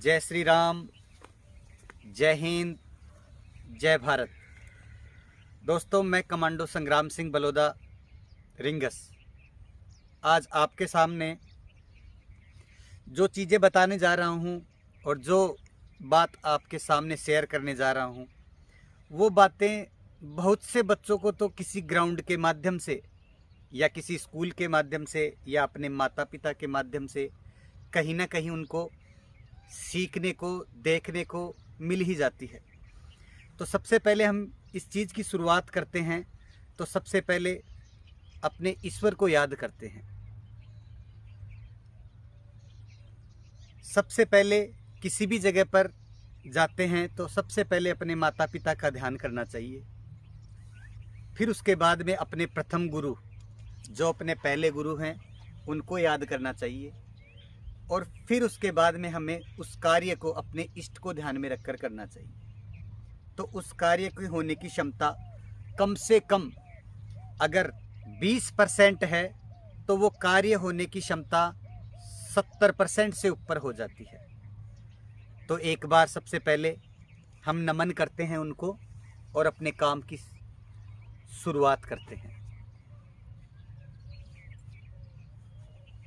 जय श्री राम, जय हिंद, जय भारत। दोस्तों, मैं कमांडो संग्राम सिंह बलोदा रिंगस आज आपके सामने जो चीज़ें बताने जा रहा हूँ और जो बात आपके सामने शेयर करने जा रहा हूँ, वो बातें बहुत से बच्चों को तो किसी ग्राउंड के माध्यम से या किसी स्कूल के माध्यम से या अपने माता पिता के माध्यम से कहीं ना कहीं उनको सीखने को, देखने को मिल ही जाती है। तो सबसे पहले हम इस चीज़ की शुरुआत करते हैं तो सबसे पहले अपने ईश्वर को याद करते हैं। सबसे पहले किसी भी जगह पर जाते हैं तो सबसे पहले अपने माता पिता का ध्यान करना चाहिए। फिर उसके बाद में अपने प्रथम गुरु, जो अपने पहले गुरु हैं, उनको याद करना चाहिए। और फिर उसके बाद में हमें उस कार्य को अपने इष्ट को ध्यान में रखकर करना चाहिए। तो उस कार्य की होने की क्षमता कम से कम अगर 20% है तो वो कार्य होने की क्षमता 70% से ऊपर हो जाती है। तो एक बार सबसे पहले हम नमन करते हैं उनको और अपने काम की शुरुआत करते हैं।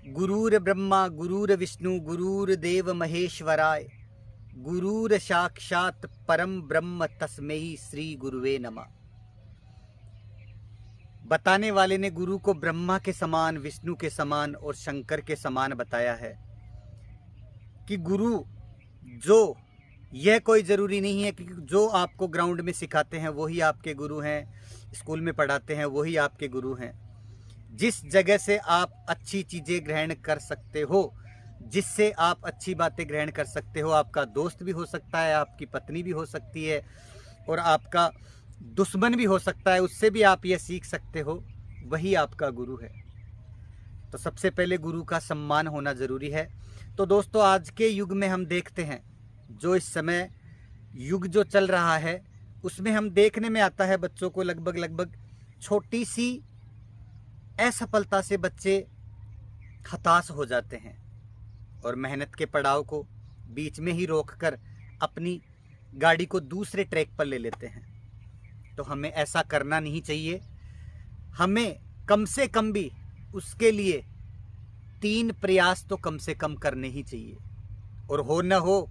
गुरुर ब्रह्मा गुरुर विष्णु गुरुर्देव महेश्वराय, गुरुर साक्षात परम ब्रह्म तस्मै श्री गुरुवे नमः। बताने वाले ने गुरु को ब्रह्मा के समान, विष्णु के समान और शंकर के समान बताया है कि गुरु जो, यह कोई ज़रूरी नहीं है कि जो आपको ग्राउंड में सिखाते हैं वही आपके गुरु हैं, स्कूल में पढ़ाते हैं वही आपके गुरु हैं। जिस जगह से आप अच्छी चीज़ें ग्रहण कर सकते हो, जिससे आप अच्छी बातें ग्रहण कर सकते हो, आपका दोस्त भी हो सकता है, आपकी पत्नी भी हो सकती है और आपका दुश्मन भी हो सकता है, उससे भी आप यह सीख सकते हो, वही आपका गुरु है। तो सबसे पहले गुरु का सम्मान होना ज़रूरी है। तो दोस्तों, आज के युग में हम देखते हैं, जो इस समय युग जो चल रहा है उसमें हम देखने में आता है बच्चों को लगभग छोटी सी असफलता से बच्चे हताश हो जाते हैं और मेहनत के पड़ाव को बीच में ही रोककर अपनी गाड़ी को दूसरे ट्रैक पर ले लेते हैं। तो हमें ऐसा करना नहीं चाहिए। हमें कम से कम भी उसके लिए 3 प्रयास तो कम से कम करने ही चाहिए। और हो न हो,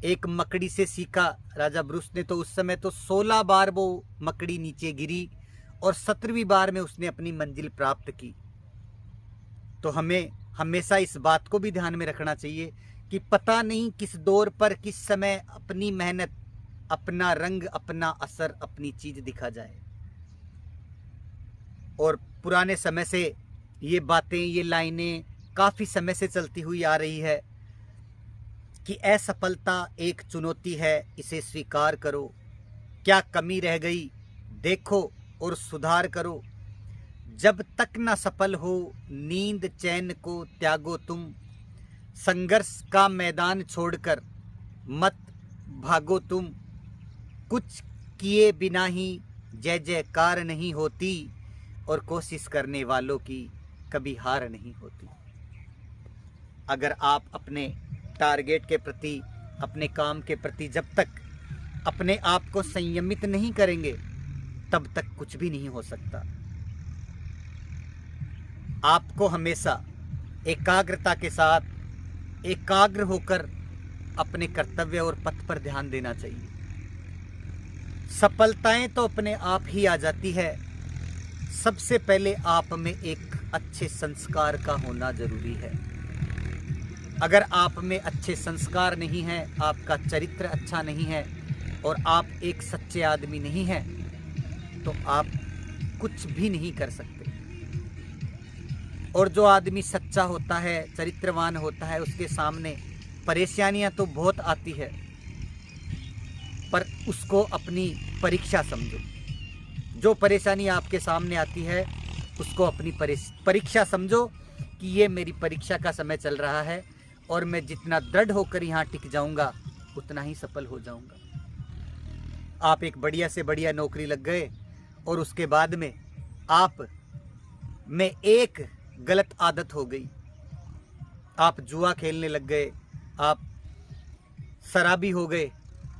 एक मकड़ी से सीखा राजा ब्रुस ने, तो उस समय तो 16 बार वो मकड़ी नीचे गिरी और 17वीं बार में उसने अपनी मंजिल प्राप्त की। तो हमें हमेशा इस बात को भी ध्यान में रखना चाहिए कि पता नहीं किस दौर पर, किस समय अपनी मेहनत, अपना रंग, अपना असर, अपनी चीज दिखा जाए। और पुराने समय से ये बातें, ये लाइनें काफी समय से चलती हुई आ रही है कि असफलता एक चुनौती है, इसे स्वीकार करो। क्या कमी रह गई देखो और सुधार करो। जब तक न सफल हो नींद चैन को त्यागो तुम, संघर्ष का मैदान छोड़कर मत भागो तुम। कुछ किए बिना ही जय जयकार नहीं होती और कोशिश करने वालों की कभी हार नहीं होती। अगर आप अपने टारगेट के प्रति, अपने काम के प्रति जब तक अपने आप को संयमित नहीं करेंगे तब तक कुछ भी नहीं हो सकता। आपको हमेशा एकाग्रता के साथ, एकाग्र होकर अपने कर्तव्य और पथ पर ध्यान देना चाहिए। सफलताएं तो अपने आप ही आ जाती है। सबसे पहले आप में एक अच्छे संस्कार का होना जरूरी है। अगर आप में अच्छे संस्कार नहीं हैं, आपका चरित्र अच्छा नहीं है और आप एक सच्चे आदमी नहीं हैं, तो आप कुछ भी नहीं कर सकते। और जो आदमी सच्चा होता है, चरित्रवान होता है, उसके सामने परेशानियां तो बहुत आती है, पर उसको अपनी परीक्षा समझो। जो परेशानी आपके सामने आती है उसको अपनी परीक्षा समझो कि ये मेरी परीक्षा का समय चल रहा है और मैं जितना दृढ़ होकर यहाँ टिक जाऊंगा उतना ही सफल हो जाऊंगा। आप एक बढ़िया से बढ़िया नौकरी लग गए और उसके बाद में आप में एक गलत आदत हो गई, आप जुआ खेलने लग गए, आप शराबी हो गए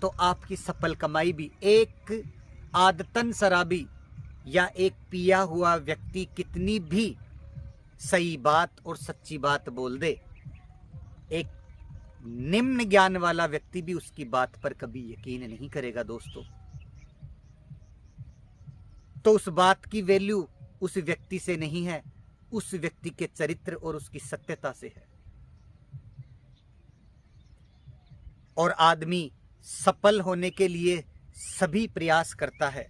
तो आपकी सफल कमाई भी, एक आदतन शराबी या एक पिया हुआ व्यक्ति कितनी भी सही बात और सच्ची बात बोल दे, एक निम्न ज्ञान वाला व्यक्ति भी उसकी बात पर कभी यकीन नहीं करेगा दोस्तों। तो उस बात की वैल्यू उस व्यक्ति से नहीं है, उस व्यक्ति के चरित्र और उसकी सत्यता से है। और आदमी सफल होने के लिए सभी प्रयास करता है,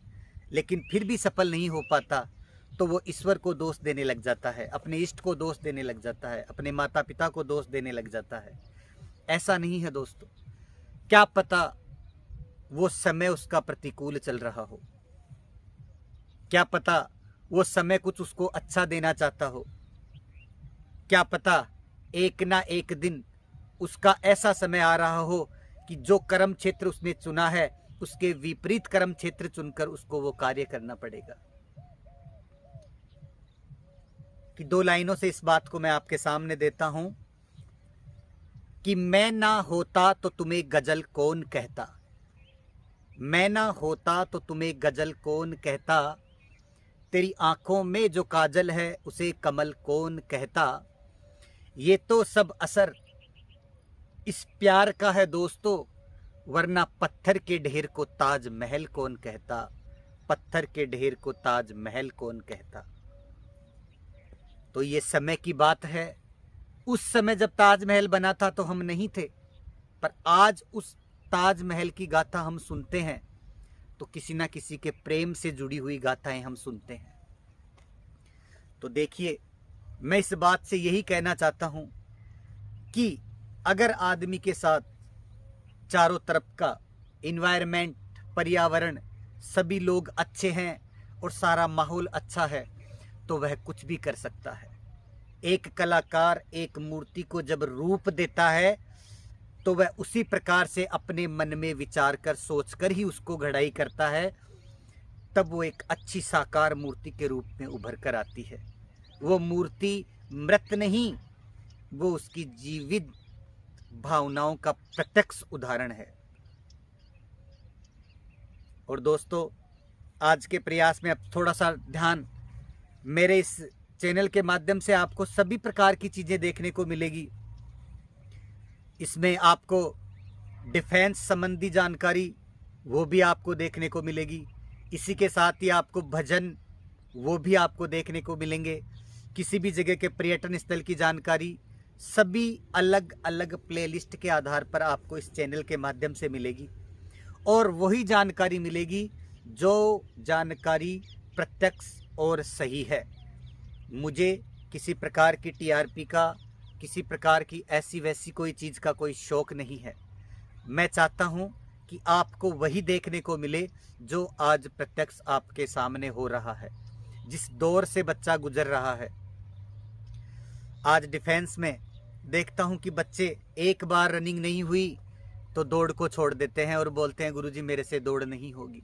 लेकिन फिर भी सफल नहीं हो पाता तो वो ईश्वर को दोष देने लग जाता है, अपने इष्ट को दोष देने लग जाता है, अपने माता पिता को दोष देने लग जाता है। ऐसा नहीं है दोस्तों। क्या पता वो समय उसका प्रतिकूल चल रहा हो, क्या पता वो समय कुछ उसको अच्छा देना चाहता हो, क्या पता एक ना एक दिन उसका ऐसा समय आ रहा हो कि जो कर्म क्षेत्र उसने चुना है उसके विपरीत कर्म क्षेत्र चुनकर उसको वो कार्य करना पड़ेगा। कि 2 लाइनों से इस बात को मैं आपके सामने देता हूं कि मैं ना होता तो तुम्हें गजल कौन कहता, मैं ना होता तो तुम्हें गजल कौन कहता, तेरी आंखों में जो काजल है उसे कमल कौन कहता। ये तो सब असर इस प्यार का है दोस्तों, वरना पत्थर के ढेर को ताज महल कौन कहता, पत्थर के ढेर को ताज महल कौन कहता। तो ये समय की बात है। उस समय जब ताजमहल बना था तो हम नहीं थे, पर आज उस ताजमहल की गाथा हम सुनते हैं तो किसी ना किसी के प्रेम से जुड़ी हुई गाथाएं हम सुनते हैं। तो देखिए, मैं इस बात से यही कहना चाहता हूं कि अगर आदमी के साथ चारों तरफ का इन्वायरमेंट, पर्यावरण, सभी लोग अच्छे हैं और सारा माहौल अच्छा है तो वह कुछ भी कर सकता है। एक कलाकार एक मूर्ति को जब रूप देता है तो वह उसी प्रकार से अपने मन में विचार कर सोच कर ही उसको घड़ाई करता है, तब वो एक अच्छी साकार मूर्ति के रूप में उभर कर आती है। वो मूर्ति मृत नहीं, वो उसकी जीवित भावनाओं का प्रत्यक्ष उदाहरण है। और दोस्तों, आज के प्रयास में अब थोड़ा सा ध्यान मेरे इस चैनल के माध्यम से आपको सभी प्रकार की चीज़ें देखने को मिलेगी। इसमें आपको डिफेंस संबंधी जानकारी वो भी आपको देखने को मिलेगी, इसी के साथ ही आपको भजन वो भी आपको देखने को मिलेंगे, किसी भी जगह के पर्यटन स्थल की जानकारी सभी अलग अलग प्लेलिस्ट के आधार पर आपको इस चैनल के माध्यम से मिलेगी। और वही जानकारी मिलेगी जो जानकारी प्रत्यक्ष और सही है। मुझे किसी प्रकार की टीआरपी का, किसी प्रकार की ऐसी वैसी कोई चीज़ का कोई शौक नहीं है। मैं चाहता हूं कि आपको वही देखने को मिले जो आज प्रत्यक्ष आपके सामने हो रहा है, जिस दौर से बच्चा गुजर रहा है। आज डिफेंस में देखता हूं कि बच्चे एक बार रनिंग नहीं हुई तो दौड़ को छोड़ देते हैं और बोलते हैं गुरुजी मेरे से दौड़ नहीं होगी,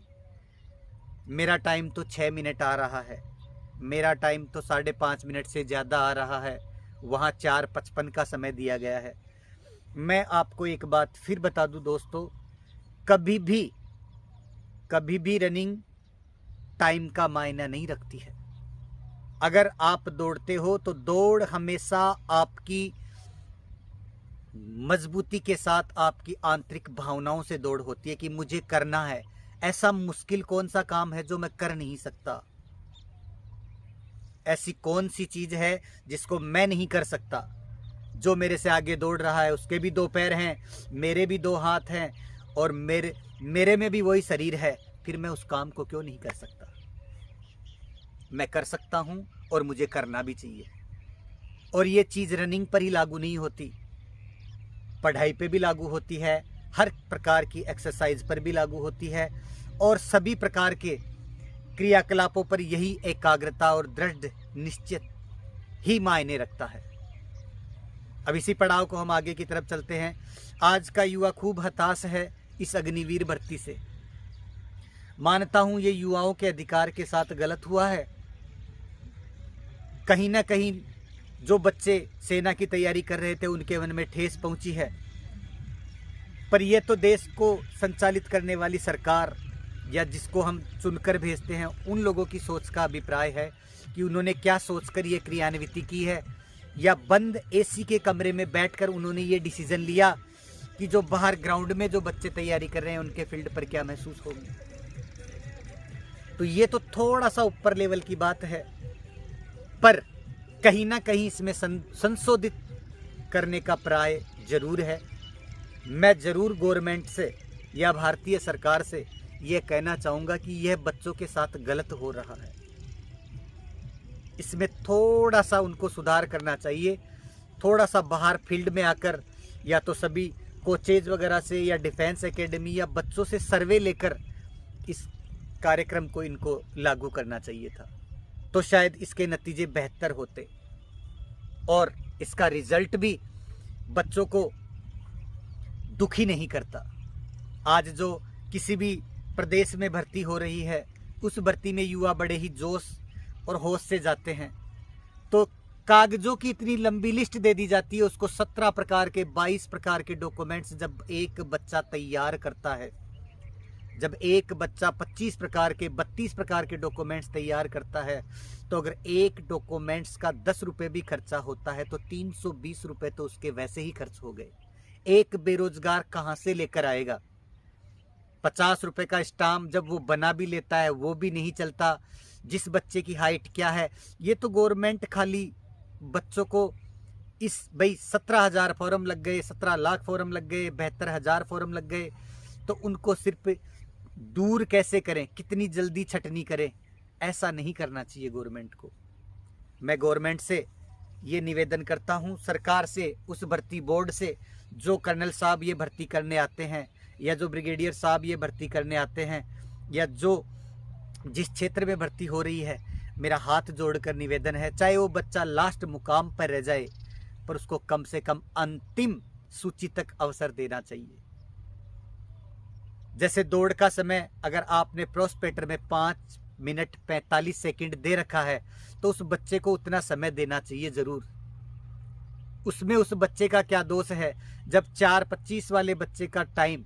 मेरा टाइम तो 6 मिनट आ रहा है, मेरा टाइम तो 5.5 मिनट से ज़्यादा आ रहा है, वहाँ 4:55 का समय दिया गया है। मैं आपको एक बात फिर बता दूं दोस्तों, कभी भी रनिंग टाइम का मायना नहीं रखती है। अगर आप दौड़ते हो तो दौड़ हमेशा आपकी मजबूती के साथ आपकी आंतरिक भावनाओं से दौड़ होती है कि मुझे करना है। ऐसा मुश्किल कौन सा काम है जो मैं कर नहीं सकता? ऐसी कौन सी चीज है जिसको मैं नहीं कर सकता? जो मेरे से आगे दौड़ रहा है उसके भी 2 पैर हैं, मेरे भी 2 हाथ हैं और मेरे में भी वही शरीर है, फिर मैं उस काम को क्यों नहीं कर सकता? मैं कर सकता हूं और मुझे करना भी चाहिए। और ये चीज़ रनिंग पर ही लागू नहीं होती, पढ़ाई पे भी लागू होती है, हर प्रकार की एक्सरसाइज पर भी लागू होती है और सभी प्रकार के क्रियाकलापों पर यही एकाग्रता और दृढ़ निश्चित ही मायने रखता है। अब इसी पड़ाव को हम आगे की तरफ चलते हैं। आज का युवा खूब हताश है इस अग्निवीर भर्ती से। मानता हूं ये युवाओं के अधिकार के साथ गलत हुआ है। कहीं ना कहीं जो बच्चे सेना की तैयारी कर रहे थे उनके मन में ठेस पहुंची है, पर यह तो देश को संचालित करने वाली सरकार या जिसको हम चुनकर भेजते हैं उन लोगों की सोच का अभिप्राय है कि उन्होंने क्या सोचकर ये क्रियान्विति की है, या बंद एसी के कमरे में बैठकर उन्होंने ये डिसीजन लिया कि जो बाहर ग्राउंड में जो बच्चे तैयारी कर रहे हैं उनके फील्ड पर क्या महसूस होगी। तो ये तो थोड़ा सा ऊपर लेवल की बात है, पर कहीं ना कहीं इसमें संशोधित करने का प्राय जरूर है। मैं जरूर गवर्नमेंट से या भारतीय सरकार से यह कहना चाहूँगा कि यह बच्चों के साथ गलत हो रहा है, इसमें थोड़ा सा उनको सुधार करना चाहिए। थोड़ा सा बाहर फील्ड में आकर या तो सभी कोचेज वगैरह से या डिफेंस एकेडमी या बच्चों से सर्वे लेकर इस कार्यक्रम को इनको लागू करना चाहिए था, तो शायद इसके नतीजे बेहतर होते और इसका रिजल्ट भी बच्चों को दुखी नहीं करता। आज जो किसी भी प्रदेश में भर्ती हो रही है उस भर्ती में युवा बड़े ही जोश और होश से जाते हैं, तो कागजों की इतनी लंबी लिस्ट दे दी जाती है, उसको 17 प्रकार के 22 प्रकार के डॉक्यूमेंट्स जब एक बच्चा तैयार करता है, जब एक बच्चा 25 प्रकार के 32 प्रकार के डॉक्यूमेंट्स तैयार करता है, तो अगर एक डॉक्यूमेंट्स का 10 रुपये भी खर्चा होता है तो 320 रुपये तो उसके वैसे ही खर्च हो गए। एक बेरोजगार कहाँ से लेकर आएगा? 50 रुपये का स्टाम्प जब वो बना भी लेता है वो भी नहीं चलता। जिस बच्चे की हाइट क्या है, ये तो गवर्नमेंट खाली बच्चों को इस भाई 17,000 फॉर्म लग गए, 17 लाख फॉर्म लग गए, 72,000 फॉर्म लग गए, तो उनको सिर्फ दूर कैसे करें, कितनी जल्दी छटनी करें, ऐसा नहीं करना चाहिए गवर्नमेंट को। मैं गवर्नमेंट से ये निवेदन करता हूँ, सरकार से, उस भर्ती बोर्ड से, जो कर्नल साहब ये भर्ती करने आते हैं या जो ब्रिगेडियर साहब ये भर्ती करने आते हैं या जो जिस क्षेत्र में भर्ती हो रही है, मेरा हाथ जोड़कर निवेदन है, चाहे वो बच्चा लास्ट मुकाम पर रह जाए पर उसको कम से कम अंतिम सूची तक अवसर देना चाहिए। जैसे दौड़ का समय अगर आपने प्रोस्पेक्टर में 5 मिनट 45 सेकंड दे रखा है तो उस बच्चे को उतना समय देना चाहिए जरूर। उसमें उस बच्चे का क्या दोष है जब 4:25 वाले बच्चे का टाइम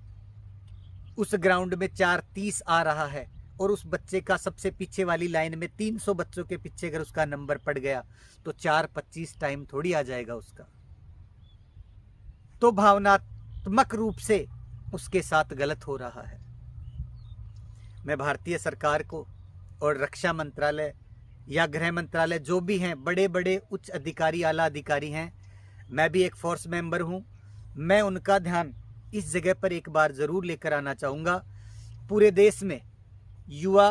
उस ग्राउंड में 4:30 आ रहा है और उस बच्चे का सबसे पीछे वाली लाइन में 300 बच्चों के पीछे अगर उसका नंबर पड़ गया तो 4:25 टाइम थोड़ी आ जाएगा उसका। तो भावनात्मक रूप से उसके साथ गलत हो रहा है। मैं भारतीय सरकार को और रक्षा मंत्रालय या गृह मंत्रालय जो भी हैं, बड़े बड़े उच्च अधिकारी, आला अधिकारी हैं, मैं भी एक फोर्स मेंबर हूं, मैं उनका ध्यान इस जगह पर एक बार जरूर लेकर आना चाहूँगा। पूरे देश में युवा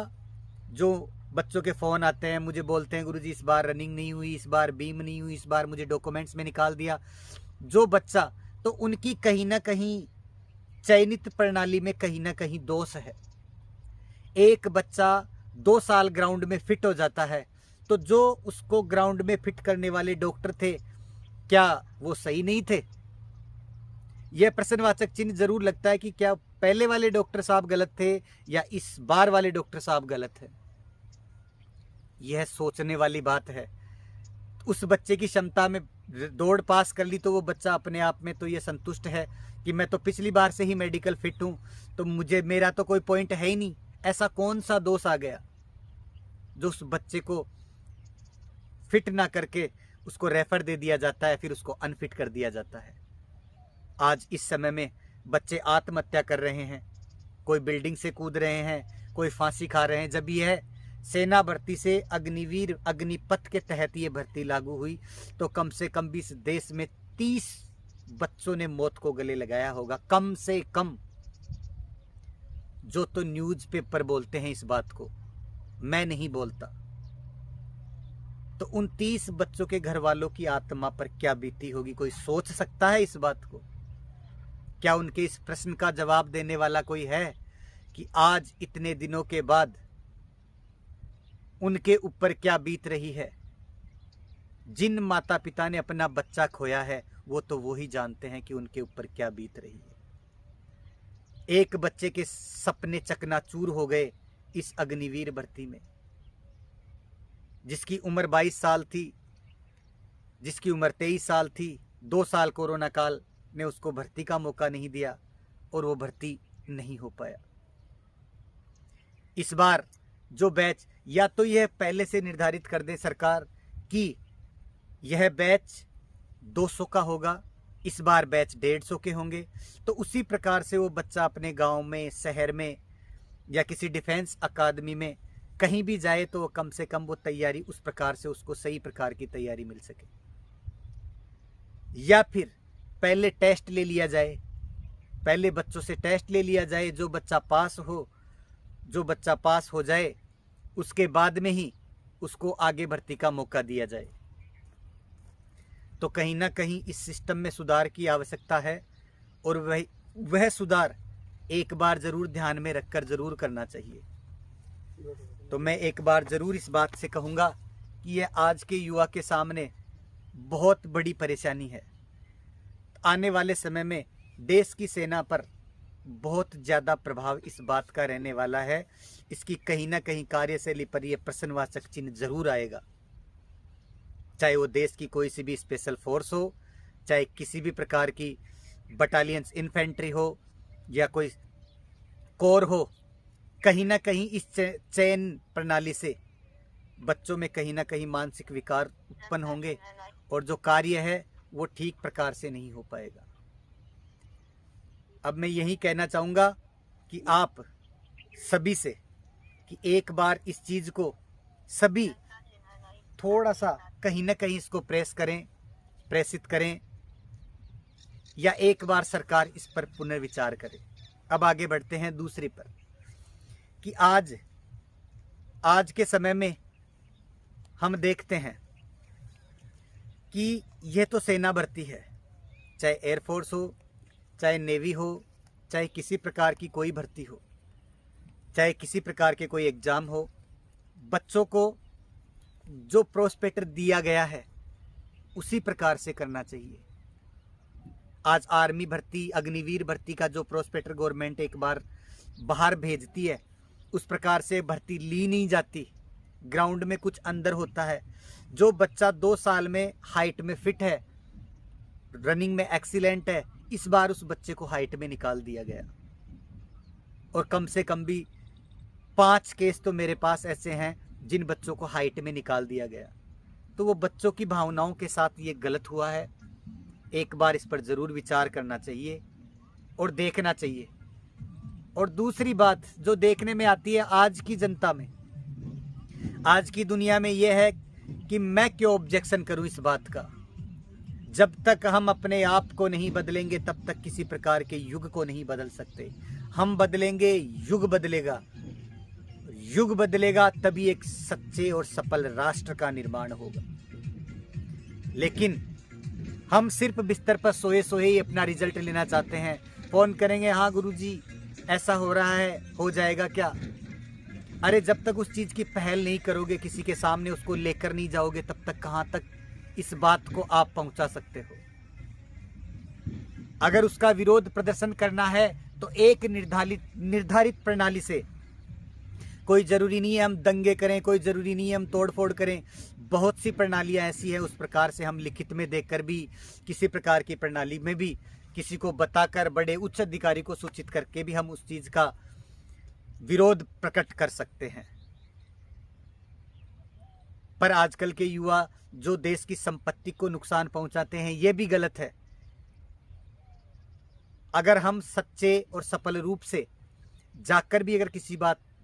जो बच्चों के फ़ोन आते हैं, मुझे बोलते हैं गुरुजी इस बार रनिंग नहीं हुई, इस बार बीम नहीं हुई, इस बार मुझे डॉक्यूमेंट्स में निकाल दिया, जो बच्चा, तो उनकी कहीं ना कहीं चयनित प्रणाली में कहीं ना कहीं दोष है। एक बच्चा 2 साल ग्राउंड में फिट हो जाता है तो जो उसको ग्राउंड में फिट करने वाले डॉक्टर थे क्या वो सही नहीं थे? यह प्रश्नवाचक चिन्ह जरूर लगता है कि क्या पहले वाले डॉक्टर साहब गलत थे या इस बार वाले डॉक्टर साहब गलत है। यह सोचने वाली बात है। उस बच्चे की क्षमता में दौड़ पास कर ली तो वो बच्चा अपने आप में तो ये संतुष्ट है कि मैं तो पिछली बार से ही मेडिकल फिट हूं, तो मेरा तो कोई पॉइंट है ही नहीं। ऐसा कौन सा दोष आ गया जो उस बच्चे को फिट ना करके उसको रेफर दे दिया जाता है, फिर उसको अनफिट कर दिया जाता है। आज इस समय में बच्चे आत्महत्या कर रहे हैं, कोई बिल्डिंग से कूद रहे हैं, कोई फांसी खा रहे हैं। जब यह सेना भर्ती से अग्निवीर अग्निपथ के तहत ये भर्ती लागू हुई तो कम से कम भी इस देश में 30 बच्चों ने मौत को गले लगाया होगा, कम से कम। जो तो न्यूज़पेपर बोलते हैं इस बात को, मैं नहीं बोलता। तो उन 30 बच्चों के घर वालों की आत्मा पर क्या बीती होगी, कोई सोच सकता है इस बात को? क्या उनके इस प्रश्न का जवाब देने वाला कोई है कि आज इतने दिनों के बाद उनके ऊपर क्या बीत रही है? जिन माता पिता ने अपना बच्चा खोया है वो तो वो ही जानते हैं कि उनके ऊपर क्या बीत रही है। एक बच्चे के सपने चकनाचूर हो गए इस अग्निवीर भर्ती में, जिसकी उम्र 22 साल थी, जिसकी उम्र 23 साल थी। 2 साल कोरोना काल ने उसको भर्ती का मौका नहीं दिया और वो भर्ती नहीं हो पाया। इस बार जो बैच, या तो यह पहले से निर्धारित कर दे सरकार कि यह बैच 200 का होगा, इस बार बैच 150 के होंगे, तो उसी प्रकार से वो बच्चा अपने गांव में, शहर में या किसी डिफेंस अकादमी में कहीं भी जाए तो वो कम से कम वो तैयारी उस प्रकार से उसको सही प्रकार की तैयारी मिल सके। या फिर पहले टेस्ट ले लिया जाए, पहले बच्चों से टेस्ट ले लिया जाए, जो बच्चा पास हो जाए उसके बाद में ही उसको आगे भर्ती का मौका दिया जाए। तो कहीं ना कहीं इस सिस्टम में सुधार की आवश्यकता है और वह सुधार एक बार जरूर ध्यान में रखकर जरूर करना चाहिए। तो मैं एक बार जरूर इस बात से कहूँगा कि यह आज के युवा के सामने बहुत बड़ी परेशानी है। आने वाले समय में देश की सेना पर बहुत ज़्यादा प्रभाव इस बात का रहने वाला है, इसकी कहीं ना कहीं कार्यशैली पर यह प्रश्नवाचक चिन्ह जरूर आएगा। चाहे वो देश की कोई सी भी स्पेशल फोर्स हो, चाहे किसी भी प्रकार की बटालियंस इन्फेंट्री हो या कोई कोर हो, कहीं ना कहीं इस चयन प्रणाली से बच्चों में कहीं ना कहीं मानसिक विकार उत्पन्न होंगे और जो कार्य है वो ठीक प्रकार से नहीं हो पाएगा। अब मैं यही कहना चाहूँगा कि आप सभी से कि एक बार इस चीज़ को सभी थोड़ा सा कहीं ना कहीं इसको प्रेषित करें या एक बार सरकार इस पर पुनर्विचार करे। अब आगे बढ़ते हैं दूसरी पर कि आज के समय में हम देखते हैं कि यह तो सेना भर्ती है, चाहे एयरफोर्स हो, चाहे नेवी हो, चाहे किसी प्रकार की कोई भर्ती हो, चाहे किसी प्रकार के कोई एग्ज़ाम हो, बच्चों को जो प्रोस्पेक्टर दिया गया है उसी प्रकार से करना चाहिए। आज आर्मी भर्ती, अग्निवीर भर्ती का जो प्रोस्पेक्टर गवर्नमेंट एक बार बाहर भेजती है उस प्रकार से भर्ती ली नहीं जाती। ग्राउंड में कुछ अंदर होता है। जो बच्चा 2 साल में हाइट में फिट है, रनिंग में एक्सीलेंट है, इस बार उस बच्चे को हाइट में निकाल दिया गया। और कम से कम भी 5 केस तो मेरे पास ऐसे हैं जिन बच्चों को हाइट में निकाल दिया गया। तो वो बच्चों की भावनाओं के साथ ये गलत हुआ है। एक बार इस पर ज़रूर विचार करना चाहिए और देखना चाहिए। और दूसरी बात जो देखने में आती है आज की जनता में, आज की दुनिया में, यह है कि मैं क्यों ऑब्जेक्शन करूं इस बात का। जब तक हम अपने आप को नहीं बदलेंगे तब तक किसी प्रकार के युग को नहीं बदल सकते। हम बदलेंगे, युग बदलेगा, युग बदलेगा, तभी एक सच्चे और सफल राष्ट्र का निर्माण होगा। लेकिन हम सिर्फ बिस्तर पर सोए सोए ही अपना रिजल्ट लेना चाहते हैं। फोन करेंगे, हाँ गुरुजी ऐसा हो रहा है, हो जाएगा क्या? अरे जब तक उस चीज़ की पहल नहीं करोगे, किसी के सामने उसको लेकर नहीं जाओगे, तब तक कहाँ तक इस बात को आप पहुंचा सकते हो? अगर उसका विरोध प्रदर्शन करना है तो एक निर्धारित प्रणाली से, कोई ज़रूरी नहीं है हम दंगे करें, कोई ज़रूरी नहीं है हम तोड़फोड़ करें। बहुत सी प्रणालियां ऐसी है, उस प्रकार से हम लिखित में देकर भी, किसी प्रकार की प्रणाली में भी किसी को बताकर, बड़े उच्च अधिकारी को सूचित करके भी हम उस चीज़ का विरोध प्रकट कर सकते हैं। पर आजकल के युवा जो देश की संपत्ति को नुकसान पहुंचाते हैं, यह भी गलत है। अगर हम सच्चे और सफल रूप से जाकर भी अगर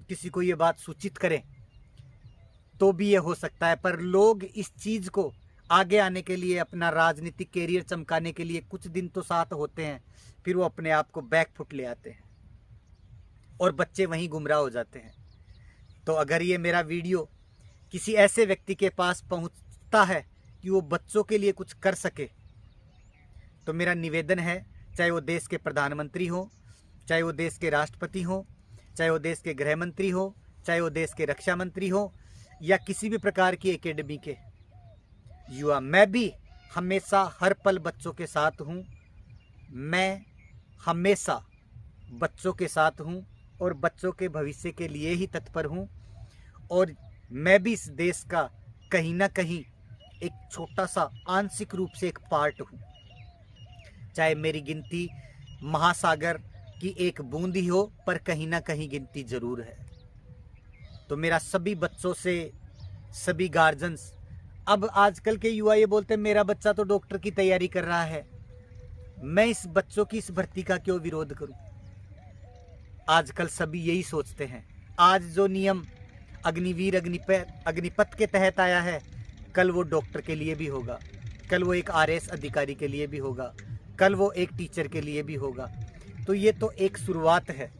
किसी को ये बात सूचित करें तो भी ये हो सकता है। पर लोग इस चीज़ को आगे आने के लिए, अपना राजनीतिक कैरियर चमकाने के लिए कुछ दिन तो साथ होते हैं, फिर वो अपने आप को बैकफुट ले आते हैं और बच्चे वहीं गुमराह हो जाते हैं। तो अगर ये मेरा वीडियो किसी ऐसे व्यक्ति के पास पहुंचता है कि वो बच्चों के लिए कुछ कर सके, तो मेरा निवेदन है, चाहे वो देश के प्रधानमंत्री हो, चाहे वो देश के राष्ट्रपति हो, चाहे वो देश के गृह मंत्री हो, चाहे वो देश के रक्षा मंत्री हो, या किसी भी प्रकार की एकेडमी के युवा, मैं भी हमेशा हर पल बच्चों के साथ हूँ। मैं हमेशा बच्चों के साथ हूँ और बच्चों के भविष्य के लिए ही तत्पर हूँ। और मैं भी इस देश का कहीं ना कहीं एक छोटा सा आंशिक रूप से एक पार्ट हूँ। चाहे मेरी गिनती महासागर कि एक बूंद ही हो, पर कहीं ना कहीं गिनती जरूर है। तो मेरा सभी बच्चों से, सभी गार्जियंस, अब आजकल के युवा ये बोलते हैं मेरा बच्चा तो डॉक्टर की तैयारी कर रहा है, मैं इस बच्चों की इस भर्ती का क्यों विरोध करूं। आजकल सभी यही सोचते हैं। आज जो नियम अग्निवीर अग्निपथ के तहत आया है, कल वो डॉक्टर के लिए भी होगा, कल वो एक आरएएस अधिकारी के लिए भी होगा, कल वो एक टीचर के लिए भी होगा। तो ये तो एक शुरुआत है।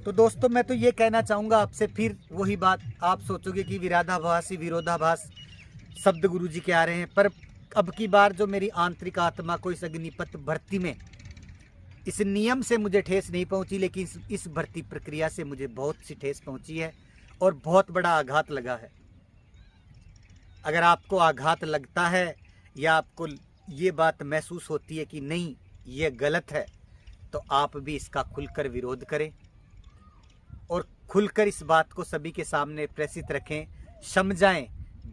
तो दोस्तों, मैं तो ये कहना चाहूँगा आपसे, फिर वही बात, आप सोचोगे कि विरोधाभास ही विरोधाभास शब्द गुरु जी के आ रहे हैं, पर अब की बार जो मेरी आंतरिक आत्मा को इस अग्निपथ भर्ती में, इस नियम से मुझे ठेस नहीं पहुंची, लेकिन इस भर्ती प्रक्रिया से मुझे बहुत सी ठेस पहुंची है और बहुत बड़ा आघात लगा है। अगर आपको आघात लगता है या आपको ये बात महसूस होती है कि नहीं ये गलत है, तो आप भी इसका खुलकर विरोध करें और खुलकर इस बात को सभी के सामने प्रेषित रखें, समझाएं,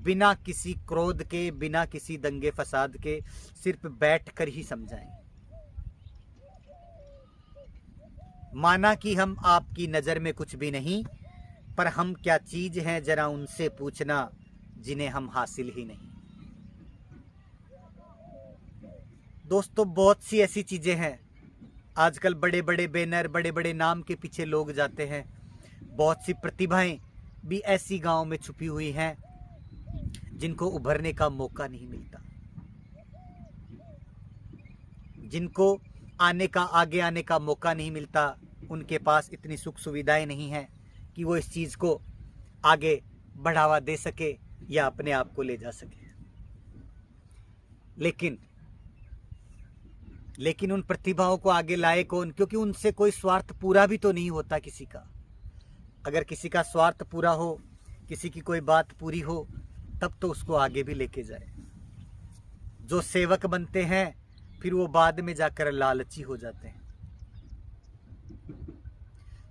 बिना किसी क्रोध के, बिना किसी दंगे फसाद के, सिर्फ बैठकर ही समझाएं। माना कि हम आपकी नज़र में कुछ भी नहीं, पर हम क्या चीज़ हैं जरा उनसे पूछना जिन्हें हम हासिल ही नहीं। दोस्तों, बहुत सी ऐसी चीज़ें हैं, आजकल बड़े बड़े बैनर, बड़े बड़े नाम के पीछे लोग जाते हैं। बहुत सी प्रतिभाएं भी ऐसी गांव में छुपी हुई हैं जिनको उभरने का मौका नहीं मिलता, जिनको आगे आने का मौका नहीं मिलता। उनके पास इतनी सुख सुविधाएं नहीं हैं कि वो इस चीज़ को आगे बढ़ावा दे सके या अपने आप को ले जा सके। लेकिन उन प्रतिभाओं को आगे लाए कौन? क्योंकि उनसे कोई स्वार्थ पूरा भी तो नहीं होता किसी का। अगर किसी का स्वार्थ पूरा हो, किसी की कोई बात पूरी हो, तब तो उसको आगे भी लेके जाए। जो सेवक बनते हैं फिर वो बाद में जाकर लालची हो जाते हैं।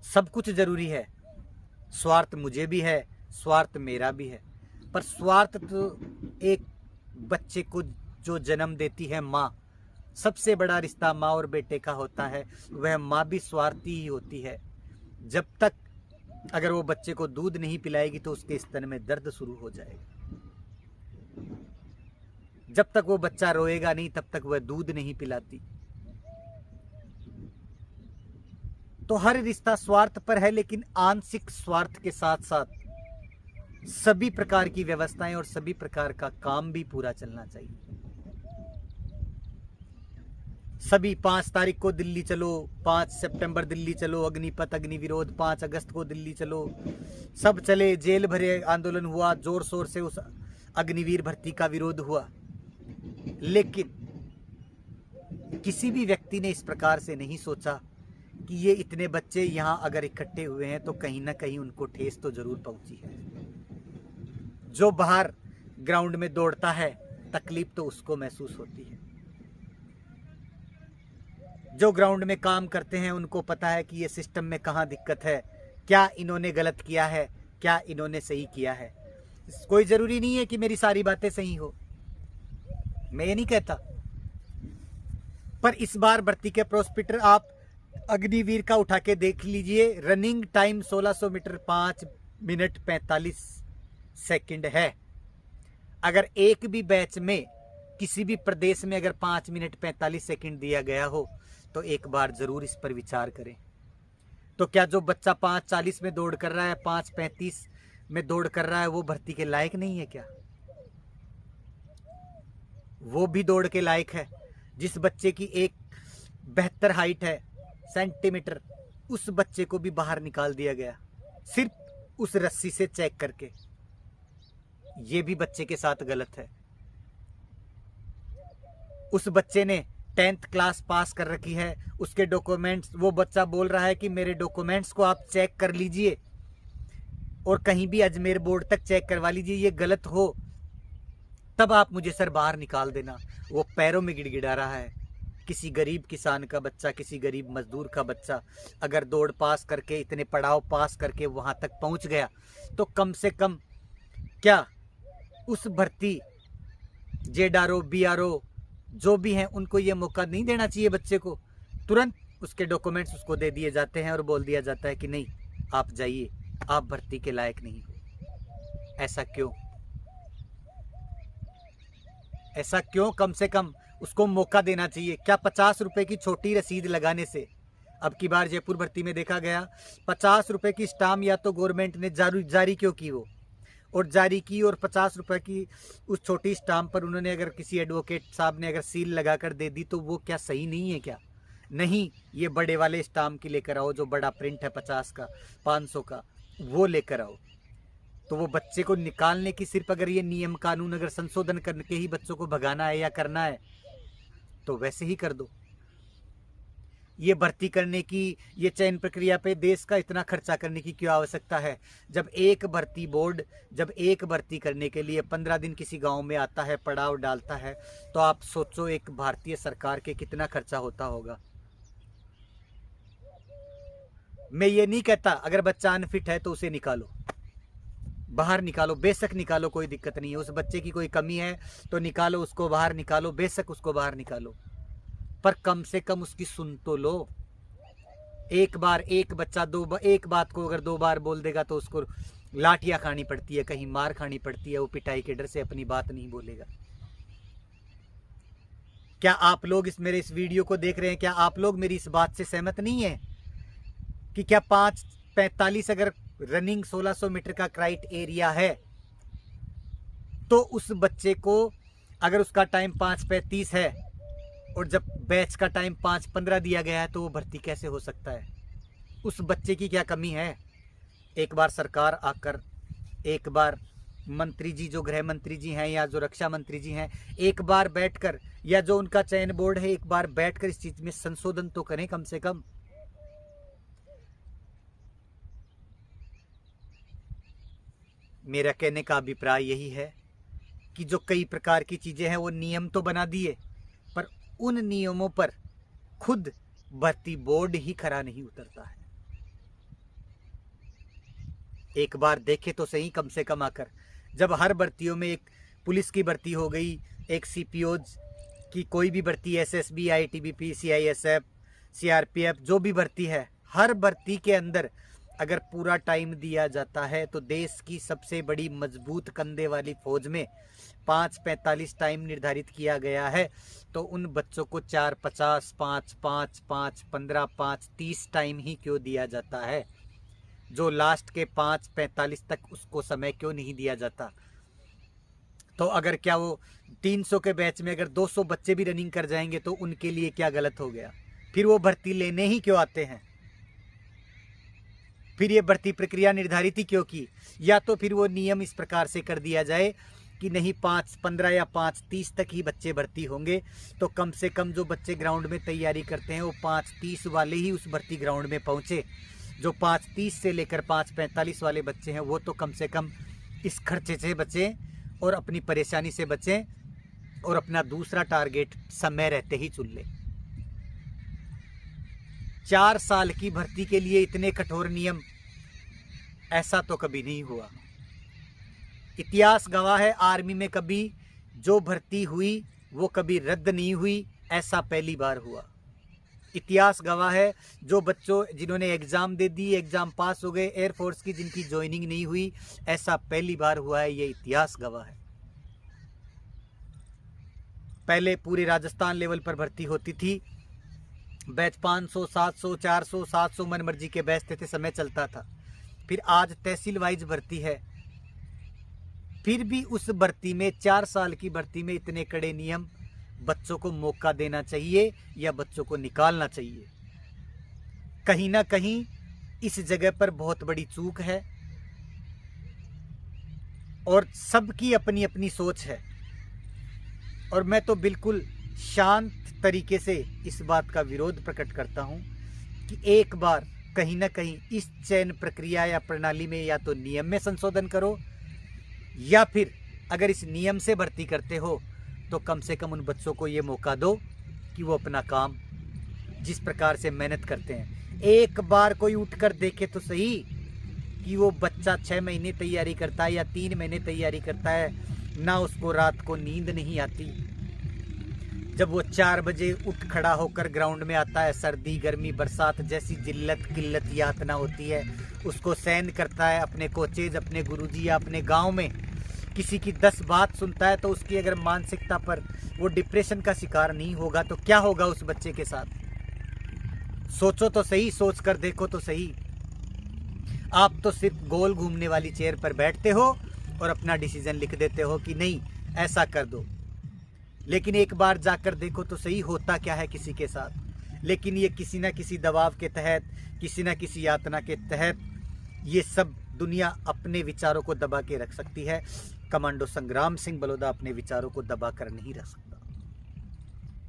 सब कुछ जरूरी है, स्वार्थ मुझे भी है, स्वार्थ मेरा भी है, पर स्वार्थ तो एक बच्चे को जो जन्म देती है माँ, सबसे बड़ा रिश्ता माँ और बेटे का होता है, वह माँ भी स्वार्थी ही होती है। जब तक अगर वो बच्चे को दूध नहीं पिलाएगी तो उसके स्तन में दर्द शुरू हो जाएगा। जब तक वो बच्चा रोएगा नहीं तब तक वह दूध नहीं पिलाती। तो हर रिश्ता स्वार्थ पर है, लेकिन आंशिक स्वार्थ के साथ साथ सभी प्रकार की व्यवस्थाएं और सभी प्रकार का काम भी पूरा चलना चाहिए। सभी 5 तारीख को दिल्ली चलो, 5 सितंबर दिल्ली चलो, अग्निपथ अग्निविरोध 5 अगस्त को दिल्ली चलो, सब चले, जेल भरे आंदोलन हुआ, जोर शोर से उस अग्निवीर भर्ती का विरोध हुआ, लेकिन किसी भी व्यक्ति ने इस प्रकार से नहीं सोचा कि ये इतने बच्चे यहाँ अगर इकट्ठे हुए हैं तो कहीं ना कहीं उनको ठेस तो जरूर पहुंची है। जो बाहर ग्राउंड में दौड़ता है तकलीफ तो उसको महसूस होती है, जो ग्राउंड में काम करते हैं उनको पता है कि ये सिस्टम में कहाँ दिक्कत है, क्या इन्होंने गलत किया है, क्या इन्होंने सही किया है। कोई ज़रूरी नहीं है कि मेरी सारी बातें सही हो, मैं ये नहीं कहता, पर इस बार भर्ती के प्रोस्पेक्टस आप अग्निवीर का उठा के देख लीजिए। Running time 1600 meter 5 minute 45 second है। अगर एक भी बैच में किसी भी प्रदेश में अगर 5 मिनट 45 सेकंड दिया गया हो तो एक बार जरूर इस पर विचार करें। तो क्या जो बच्चा 5:40 में दौड़ कर रहा है, 5:35 में दौड़ कर रहा है, वो भर्ती के लायक नहीं है क्या? वो भी दौड़ के लायक है। जिस बच्चे की एक 72 हाइट है सेंटीमीटर, उस बच्चे को भी बाहर निकाल दिया गया सिर्फ उस रस्सी से चेक करके। ये भी बच्चे के साथ गलत है। उस बच्चे ने 10th क्लास पास कर रखी है, उसके डॉक्यूमेंट्स, वो बच्चा बोल रहा है कि मेरे डॉक्यूमेंट्स को आप चेक कर लीजिए और कहीं भी अजमेर बोर्ड तक चेक करवा लीजिए, ये गलत हो तब आप मुझे सर बाहर निकाल देना। वो पैरों में गिड़गिड़ा रहा है। किसी गरीब किसान का बच्चा, किसी गरीब मजदूर का बच्चा अगर दौड़ पास करके, इतने पड़ाव पास करके वहां तक पहुंच गया तो कम से कम क्या उस भर्ती जेडआरओ बीआरओ जो भी हैं उनको ये मौका नहीं देना चाहिए बच्चे को? तुरंत उसके डॉक्यूमेंट्स उसको दे दिए जाते हैं और बोल दिया जाता है कि नहीं, आप जाइए, आप भर्ती के लायक नहीं हो। ऐसा क्यों? ऐसा क्यों? कम से कम उसको मौका देना चाहिए। क्या 50 रुपए की छोटी रसीद लगाने से, अब की बार जयपुर भर्ती में देखा गया 50 रुपए की स्टाम्प या तो गवर्नमेंट ने जारी क्यों की वो, और जारी की, और 50 रुपए की उस छोटी स्टाम्प पर उन्होंने अगर किसी एडवोकेट साहब ने अगर सील लगाकर दे दी तो वो क्या सही नहीं है क्या? नहीं, ये बड़े वाले स्टाम्प की लेकर आओ, जो बड़ा प्रिंट है 50 का 500 का, वो लेकर आओ। तो वो बच्चे को निकालने की, सिर्फ अगर ये नियम कानून अगर संशोधन करके ही बच्चों को भगाना है या करना है तो वैसे ही कर दो। ये भर्ती करने की, ये चयन प्रक्रिया पे देश का इतना खर्चा करने की क्यों आवश्यकता है? जब एक भर्ती बोर्ड जब एक भर्ती करने के लिए 15 दिन किसी गांव में आता है, पड़ाव डालता है, तो आप सोचो एक भारतीय सरकार के कितना खर्चा होता होगा। मैं ये नहीं कहता अगर बच्चा अनफिट है तो उसे निकालो, बाहर निकालो, बेशक निकालो, कोई दिक्कत नहीं है। उस बच्चे की कोई कमी है तो निकालो, उसको बाहर निकालो, बेशक उसको बाहर निकालो, पर कम से कम उसकी सुन तो लो। एक बार एक बच्चा एक बात को अगर 2 बार बोल देगा तो उसको लाठियां खानी पड़ती है, कहीं मार खानी पड़ती है, वो पिटाई के डर से अपनी बात नहीं बोलेगा। क्या आप लोग मेरे इस वीडियो को देख रहे हैं, क्या आप लोग मेरी इस बात से सहमत नहीं है कि क्या 5:45 अगर रनिंग 1600 मीटर का क्राइट एरिया है तो उस बच्चे को अगर उसका टाइम 5:35 है और जब बैच का टाइम 5:15 दिया गया है तो वो भर्ती कैसे हो सकता है? उस बच्चे की क्या कमी है? एक बार सरकार आकर, एक बार मंत्री जी, जो गृह मंत्री जी हैं या जो रक्षा मंत्री जी हैं, एक बार बैठकर, या जो उनका चयन बोर्ड है, एक बार बैठकर इस चीज में संशोधन तो करें कम से कम। मेरा कहने का अभिप्राय यही है कि जो कई प्रकार की चीजें हैं वो नियम तो बना दिए, पर उन नियमों पर खुद भर्ती बोर्ड ही खरा नहीं उतरता है। एक बार देखे तो सही कम से कम आकर, जब हर भर्तियों में, एक पुलिस की भर्ती हो गई, एक सीपीओज की कोई भी भर्ती, एसएसबी, आईटीबीपी, सीआईएसएफ, सीआरपीएफ, जो भी भर्ती है, हर भर्ती के अंदर अगर पूरा टाइम दिया जाता है तो देश की सबसे बड़ी मजबूत कंधे वाली फौज में 5:45 टाइम निर्धारित किया गया है, तो उन बच्चों को 4:50, 5:05, 5:15, 5:30 टाइम ही क्यों दिया जाता है? जो लास्ट के 5:45 तक उसको समय क्यों नहीं दिया जाता? तो अगर क्या वो 300 के बैच में अगर 200 बच्चे भी रनिंग कर जाएंगे तो उनके लिए क्या गलत हो गया? फिर वो भर्ती लेने ही क्यों आते हैं? फिर ये भर्ती प्रक्रिया निर्धारित ही क्यों की? या तो फिर वो नियम इस प्रकार से कर दिया जाए कि नहीं 5:15 या 5:30 तक ही बच्चे भर्ती होंगे, तो कम से कम जो बच्चे ग्राउंड में तैयारी करते हैं वो 5:30 वाले ही उस भर्ती ग्राउंड में पहुंचे। जो 5:30 से लेकर 5:45 वाले बच्चे हैं वो तो कम से कम इस खर्चे से बचें और अपनी परेशानी से बचें और अपना दूसरा टारगेट समय रहते ही चुन लें। 4 साल की भर्ती के लिए इतने कठोर नियम, ऐसा तो कभी नहीं हुआ। इतिहास गवाह है, आर्मी में कभी जो भर्ती हुई वो कभी रद्द नहीं हुई, ऐसा पहली बार हुआ। इतिहास गवाह है, जो बच्चों जिन्होंने एग्जाम दे दी, एग्जाम पास हो गए, एयरफोर्स की जिनकी ज्वाइनिंग नहीं हुई, ऐसा पहली बार हुआ है, ये इतिहास गवाह है। पहले पूरे राजस्थान लेवल पर भर्ती होती थी, बैच 500, 700, 400, 700 मनमर्जी के बैच थे, समय चलता था। फिर आज तहसील वाइज भर्ती है, फिर भी उस भर्ती में 4 साल की भर्ती में इतने कड़े नियम। बच्चों को मौका देना चाहिए या बच्चों को निकालना चाहिए? कहीं ना कहीं इस जगह पर बहुत बड़ी चूक है और सबकी अपनी अपनी सोच है, और मैं तो बिल्कुल शांत तरीके से इस बात का विरोध प्रकट करता हूं कि एक बार कहीं ना कहीं इस चयन प्रक्रिया या प्रणाली में या तो नियम में संशोधन करो, या फिर अगर इस नियम से भर्ती करते हो तो कम से कम उन बच्चों को ये मौका दो कि वो अपना काम जिस प्रकार से मेहनत करते हैं, एक बार कोई उठकर देखे तो सही कि वो बच्चा 6 महीने तैयारी करता है या 3 महीने तैयारी करता है, ना उसको रात को नींद नहीं आती, जब वो 4 बजे उठ खड़ा होकर ग्राउंड में आता है, सर्दी गर्मी बरसात जैसी जिल्लत किल्लत यातना होती है उसको सहन करता है, अपने कोचेज अपने गुरुजी या अपने गांव में किसी की 10 बात सुनता है, तो उसकी अगर मानसिकता पर वो डिप्रेशन का शिकार नहीं होगा तो क्या होगा उस बच्चे के साथ? सोचो तो सही, सोच कर देखो तो सही। आप तो सिर्फ गोल घूमने वाली चेयर पर बैठते हो और अपना डिसीजन लिख देते हो कि नहीं ऐसा कर दो, लेकिन एक बार जाकर देखो तो सही होता क्या है किसी के साथ। लेकिन ये किसी ना किसी दबाव के तहत, किसी ना किसी यातना के तहत ये सब दुनिया अपने विचारों को दबा के रख सकती है। कमांडो संग्राम सिंह बलोदा अपने विचारों को दबा कर नहीं रख सकता।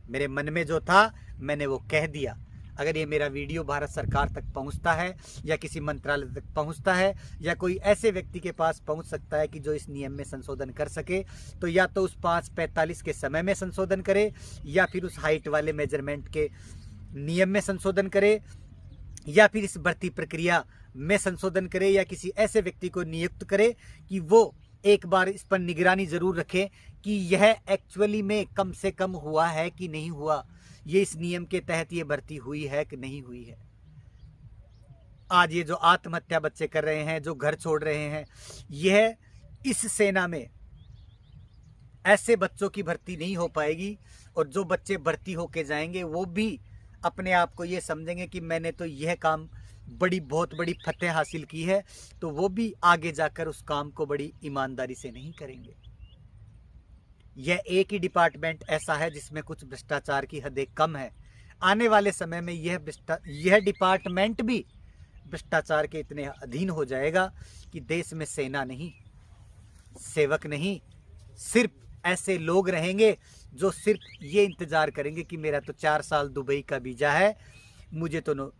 मेरे मन में जो था मैंने वो कह दिया। अगर ये मेरा वीडियो भारत सरकार तक पहुंचता है या किसी मंत्रालय तक पहुंचता है या कोई ऐसे व्यक्ति के पास पहुंच सकता है कि जो इस नियम में संशोधन कर सके, तो या तो उस 5:45 के समय में संशोधन करे या फिर उस हाइट वाले मेजरमेंट के नियम में संशोधन करे या फिर इस भर्ती प्रक्रिया में संशोधन करे या किसी ऐसे व्यक्ति को नियुक्त करे कि वो एक बार इस पर निगरानी जरूर रखे कि यह एक्चुअली में कम से कम हुआ है कि नहीं हुआ, ये इस नियम के तहत ये भर्ती हुई है कि नहीं हुई है। आज ये जो आत्महत्या बच्चे कर रहे हैं, जो घर छोड़ रहे हैं, यह इस सेना में ऐसे बच्चों की भर्ती नहीं हो पाएगी। और जो बच्चे भर्ती होके जाएंगे वो भी अपने आप को ये समझेंगे कि मैंने तो यह काम बहुत बड़ी फतेह हासिल की है, तो वो भी आगे जाकर उस काम को बड़ी ईमानदारी से नहीं करेंगे। यह एक ही डिपार्टमेंट ऐसा है जिसमें कुछ भ्रष्टाचार की हदें कम है। आने वाले समय में यह डिपार्टमेंट भी भ्रष्टाचार के इतने अधीन हो जाएगा कि देश में सेना नहीं, सेवक नहीं, सिर्फ ऐसे लोग रहेंगे जो सिर्फ ये इंतजार करेंगे कि मेरा तो 4 साल दुबई का वीजा है, मुझे तो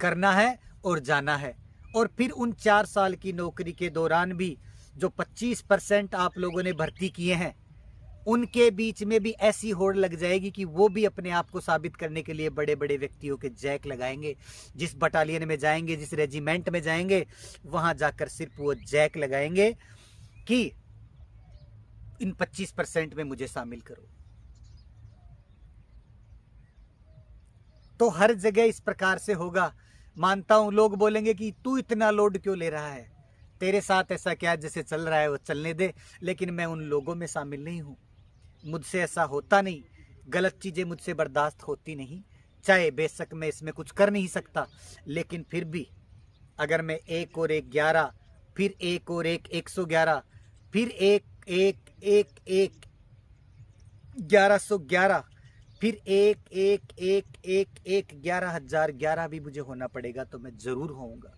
करना है और जाना है। और फिर उन 4 साल की नौकरी के दौरान भी जो 25% आप लोगों ने भर्ती किए हैं, उनके बीच में भी ऐसी होड़ लग जाएगी कि वो भी अपने आप को साबित करने के लिए बड़े बड़े व्यक्तियों के जैक लगाएंगे। जिस बटालियन में जाएंगे, जिस रेजिमेंट में जाएंगे, वहां जाकर सिर्फ वो जैक लगाएंगे कि इन 25% में मुझे शामिल करो। तो हर जगह इस प्रकार से होगा। मानता हूं लोग बोलेंगे कि तू इतना लोड क्यों ले रहा है, तेरे साथ ऐसा क्या जैसे चल रहा है वो चलने दे। लेकिन मैं उन लोगों में शामिल नहीं हूं, मुझसे ऐसा होता नहीं, गलत चीजें मुझसे बर्दाश्त होती नहीं। चाहे बेशक मैं इसमें कुछ कर नहीं सकता, लेकिन फिर भी अगर मैं 1 और 1 11, फिर 1 और 1 111, फिर 1 1 1 1 1111, फिर 1 1 1 1 1 11,011 भी मुझे होना पड़ेगा तो मैं जरूर होऊंगा।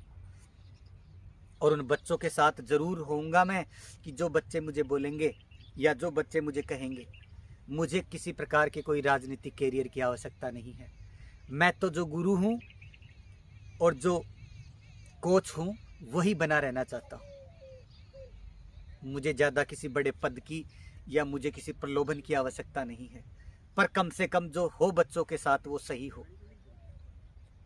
और उन बच्चों के साथ जरूर होऊंगा मैं कि जो बच्चे मुझे बोलेंगे या जो बच्चे मुझे कहेंगे मुझे किसी प्रकार के कोई राजनीतिक कैरियर की आवश्यकता नहीं है। मैं तो जो गुरु हूं और जो कोच हूं वही बना रहना चाहता हूं। मुझे ज़्यादा किसी बड़े पद की या मुझे किसी प्रलोभन की आवश्यकता नहीं है, पर कम से कम जो हो बच्चों के साथ वो सही हो।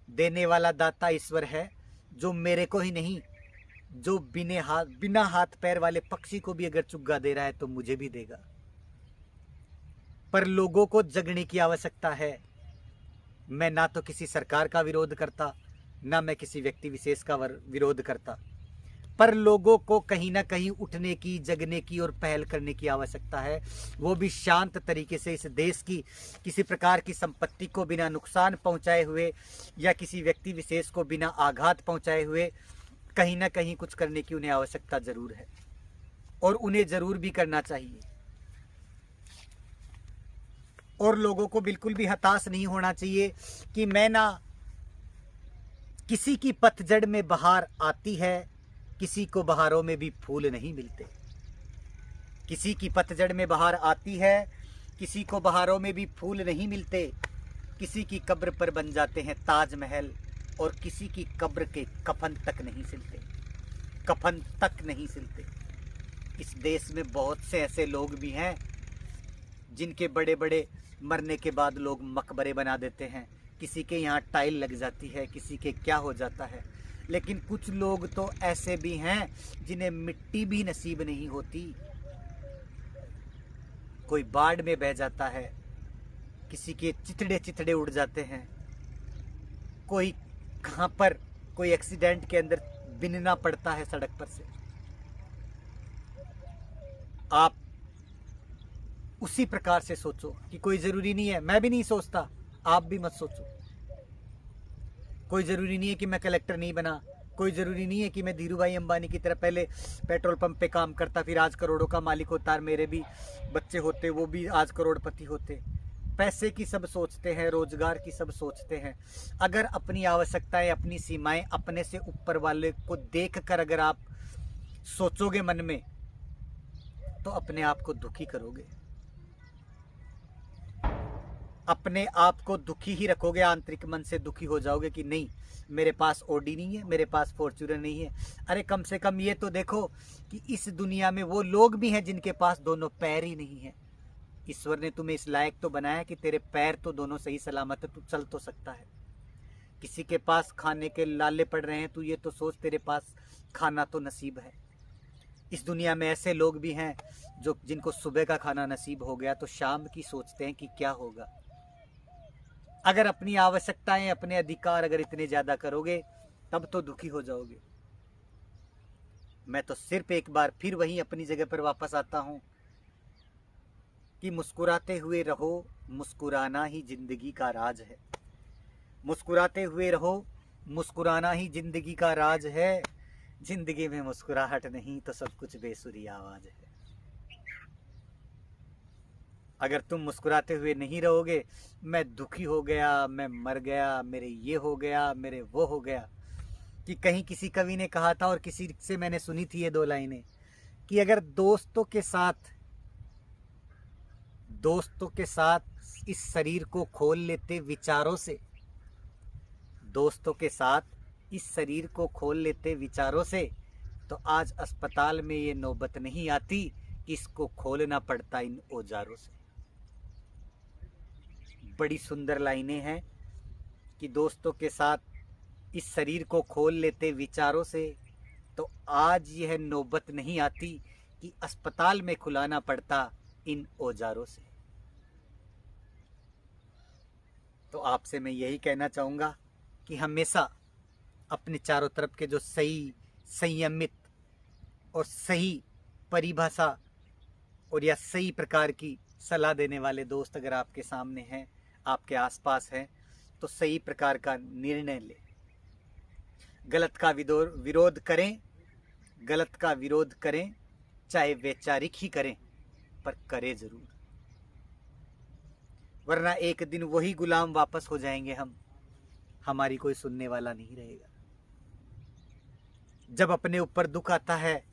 देने वाला दाता ईश्वर है, जो मेरे को ही नहीं, जो बिना हाथ पैर वाले पक्षी को भी अगर चुग्गा दे रहा है तो मुझे भी देगा। पर लोगों को जगने की आवश्यकता है। मैं ना तो किसी सरकार का विरोध करता, ना मैं किसी व्यक्ति विशेष का विरोध करता, पर लोगों को कहीं ना कहीं उठने की, जगने की और पहल करने की आवश्यकता है। वो भी शांत तरीके से, इस देश की किसी प्रकार की संपत्ति को बिना नुकसान पहुंचाए हुए या किसी व्यक्ति विशेष को बिना आघात पहुंचाए हुए कहीं ना कहीं कुछ करने की उन्हें आवश्यकता जरूर है और उन्हें जरूर भी करना चाहिए। और लोगों को बिल्कुल भी हताश नहीं होना चाहिए कि मैं ना, किसी की पतझड़ में बहार आती है, किसी को बहारों में भी फूल नहीं मिलते। किसी की पतझड़ में बहार आती है, किसी को बहारों में भी फूल नहीं मिलते। किसी की कब्र पर बन जाते हैं ताजमहल और किसी की कब्र के कफन तक नहीं सिलते, कफन तक नहीं सिलते। इस देश में बहुत से ऐसे लोग भी हैं जिनके बड़े बड़े मरने के बाद लोग मकबरे बना देते हैं, किसी के यहाँ टाइल लग जाती है, किसी के क्या हो जाता है। लेकिन कुछ लोग तो ऐसे भी हैं जिन्हें मिट्टी भी नसीब नहीं होती। कोई बाढ़ में बह जाता है, किसी के चिथड़े चिथड़े उड़ जाते हैं, कोई कहाँ पर कोई एक्सीडेंट के अंदर बिनना पड़ता है सड़क पर से। आप उसी प्रकार से सोचो कि कोई ज़रूरी नहीं है, मैं भी नहीं सोचता, आप भी मत सोचो। कोई ज़रूरी नहीं है कि मैं कलेक्टर नहीं बना, कोई ज़रूरी नहीं है कि मैं धीरू भाई अंबानी की तरह पहले पेट्रोल पंप पे काम करता फिर आज करोड़ों का मालिक होता और मेरे भी बच्चे होते, वो भी आज करोड़पति होते। पैसे की सब सोचते हैं, रोजगार की सब सोचते हैं। अगर अपनी आवश्यकताएं, अपनी सीमाएं अपने से ऊपर वाले को देखकर अगर आप सोचोगे मन में, तो अपने आप को दुखी करोगे, अपने आप को दुखी ही रखोगे, आंतरिक मन से दुखी हो जाओगे कि नहीं मेरे पास ओडी नहीं है, मेरे पास फॉर्च्यूनर नहीं है। अरे कम से कम ये तो देखो कि इस दुनिया में वो लोग भी हैं जिनके पास दोनों पैर ही नहीं है। ईश्वर ने तुम्हें इस लायक तो बनाया कि तेरे पैर तो दोनों सही सलामत है, तू चल तो सकता है। किसी के पास खाने के लाले पड़ रहे हैं, तू ये तो सोच तेरे पास खाना तो नसीब है। इस दुनिया में ऐसे लोग भी हैं जो जिनको सुबह का खाना नसीब हो गया तो शाम की सोचते हैं कि क्या होगा। अगर अपनी आवश्यकताएं, अपने अधिकार अगर इतने ज्यादा करोगे तब तो दुखी हो जाओगे। मैं तो सिर्फ एक बार फिर वहीं अपनी जगह पर वापस आता हूं कि मुस्कुराते हुए रहो, मुस्कुराना ही जिंदगी का राज है। मुस्कुराते हुए रहो, मुस्कुराना ही जिंदगी का राज है। जिंदगी में मुस्कुराहट नहीं तो सब कुछ बेसुरी आवाज है। अगर तुम मुस्कुराते हुए नहीं रहोगे, मैं दुखी हो गया, मैं मर गया, मेरे ये हो गया, मेरे वो हो गया, कि कहीं किसी कवि ने कहा था और किसी से मैंने सुनी थी ये दो लाइनें कि अगर दोस्तों के साथ इस शरीर को खोल लेते विचारों से, दोस्तों के साथ इस शरीर को खोल लेते विचारों से, तो आज अस्पताल में ये नौबत नहीं आती कि इसको खोलना पड़ता इन औजारों से। बड़ी सुंदर लाइनें हैं कि दोस्तों के साथ इस शरीर को खोल लेते विचारों से, तो आज यह नौबत नहीं आती कि अस्पताल में खुलाना पड़ता इन औजारों से। तो आपसे मैं यही कहना चाहूँगा कि हमेशा अपने चारों तरफ के जो सही, संयमित और सही परिभाषा और या सही प्रकार की सलाह देने वाले दोस्त अगर आपके सामने हैं, आपके आसपास हैं, तो सही प्रकार का निर्णय लें। गलत का विरोध करें, गलत का विरोध करें, चाहे वैचारिक ही करें, पर करें जरूर, वरना एक दिन वही गुलाम वापस हो जाएंगे हम, हमारी कोई सुनने वाला नहीं रहेगा। जब अपने ऊपर दुख आता है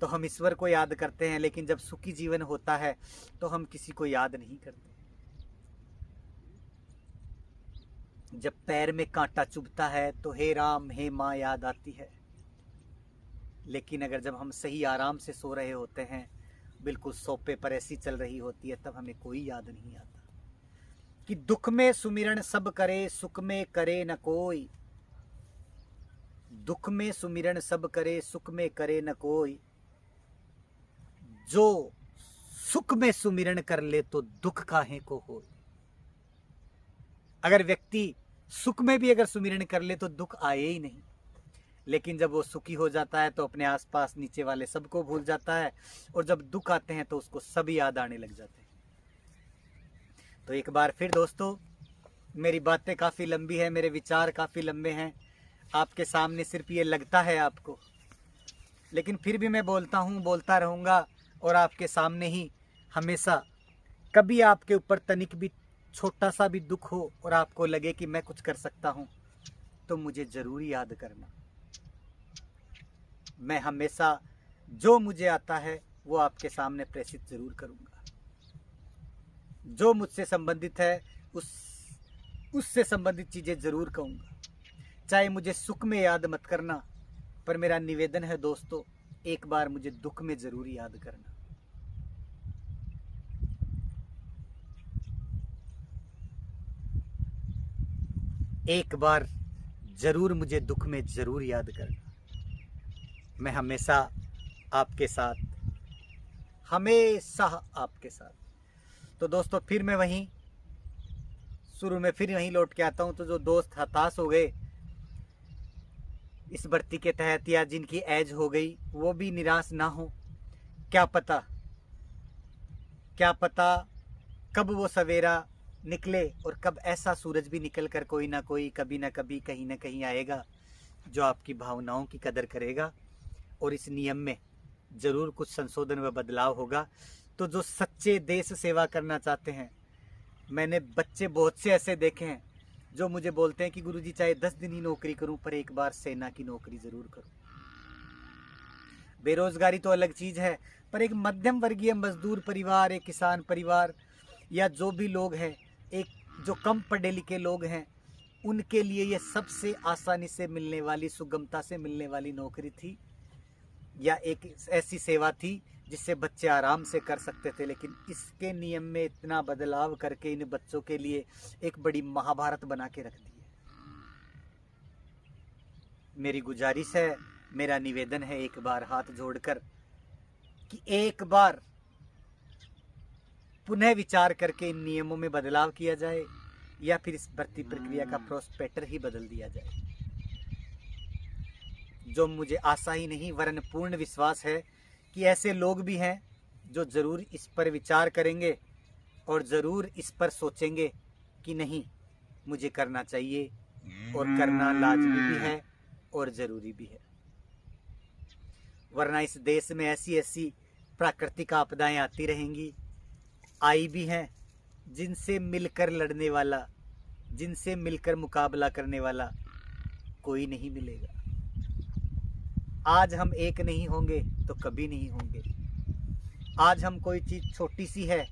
तो हम ईश्वर को याद करते हैं, लेकिन जब सुखी जीवन होता है तो हम किसी को याद नहीं करते। जब पैर में कांटा चुभता है तो हे राम हे माँ याद आती है, लेकिन अगर जब हम सही आराम से सो रहे होते हैं, बिल्कुल सोफे पर ऐसी चल रही होती है, तब हमें कोई याद नहीं आता। कि दुख में सुमिरन सब करे, सुख में करे न कोई। दुख में सुमिरन सब करे, सुख में करे न कोई। जो सुख में सुमिरन कर ले तो दुख काहे को हो। अगर व्यक्ति सुख में भी अगर सुमिरन कर ले तो दुख आए ही नहीं, लेकिन जब वो सुखी हो जाता है तो अपने आसपास नीचे वाले सबको भूल जाता है, और जब दुख आते हैं तो उसको सब याद आने लग जाते हैं। तो एक बार फिर दोस्तों, मेरी बातें काफ़ी लंबी है, मेरे विचार काफ़ी लंबे हैं, आपके सामने सिर्फ ये लगता है आपको, लेकिन फिर भी मैं बोलता हूँ, बोलता रहूँगा, और आपके सामने ही हमेशा। कभी आपके ऊपर तनिक भी छोटा सा भी दुख हो और आपको लगे कि मैं कुछ कर सकता हूँ, तो मुझे ज़रूर याद करना। मैं हमेशा जो मुझे आता है वो आपके सामने प्रेषित ज़रूर करूँगा। जो मुझसे संबंधित है उससे संबंधित चीज़ें ज़रूर कहूँगा। चाहे मुझे सुख में याद मत करना, पर मेरा निवेदन है दोस्तों, एक बार मुझे दुख में ज़रूर याद करना। एक बार ज़रूर मुझे दुख में ज़रूर याद करना। मैं हमेशा आपके साथ, हमेशा आपके साथ। तो दोस्तों, फिर मैं वहीं शुरू में फिर वहीं लौट के आता हूँ, तो जो दोस्त हताश हो गए इस भर्ती के तहत या जिनकी एज हो गई, वो भी निराश ना हो। क्या पता कब वो सवेरा निकले और कब ऐसा सूरज भी निकल कर कोई ना कोई कभी ना कभी कहीं ना कहीं आएगा जो आपकी भावनाओं की कदर करेगा, और इस नियम में ज़रूर कुछ संशोधन व बदलाव होगा। तो जो सच्चे देश सेवा करना चाहते हैं, मैंने बच्चे बहुत से ऐसे देखे हैं जो मुझे बोलते हैं कि गुरुजी चाहे 10 दिन ही नौकरी करूं पर एक बार सेना की नौकरी ज़रूर करूं। बेरोजगारी तो अलग चीज़ है, पर एक मध्यम वर्गीय मजदूर परिवार, एक किसान परिवार, या जो भी लोग हैं, एक जो कम पढ़े लिखे लोग हैं, उनके लिए ये सबसे आसानी से मिलने वाली, सुगमता से मिलने वाली नौकरी थी, या एक ऐसी सेवा थी जिससे बच्चे आराम से कर सकते थे। लेकिन इसके नियम में इतना बदलाव करके इन बच्चों के लिए एक बड़ी महाभारत बना के रख दी है। मेरी गुजारिश है, मेरा निवेदन है एक बार हाथ जोड़कर कि एक बार पुनः विचार करके इन नियमों में बदलाव किया जाए, या फिर इस भर्ती प्रक्रिया का प्रोस्पेक्टर ही बदल दिया जाए। जो मुझे आशा ही नहीं वरन पूर्ण विश्वास है कि ऐसे लोग भी हैं जो ज़रूर इस पर विचार करेंगे और ज़रूर इस पर सोचेंगे कि नहीं, मुझे करना चाहिए, और करना लाजमी भी है और ज़रूरी भी है। वरना इस देश में ऐसी ऐसी प्राकृतिक आपदाएं आती रहेंगी, आई भी हैं, जिनसे मिलकर लड़ने वाला, जिनसे मिलकर मुकाबला करने वाला कोई नहीं मिलेगा। आज हम एक नहीं होंगे तो कभी नहीं होंगे। आज हम कोई चीज़ छोटी सी है,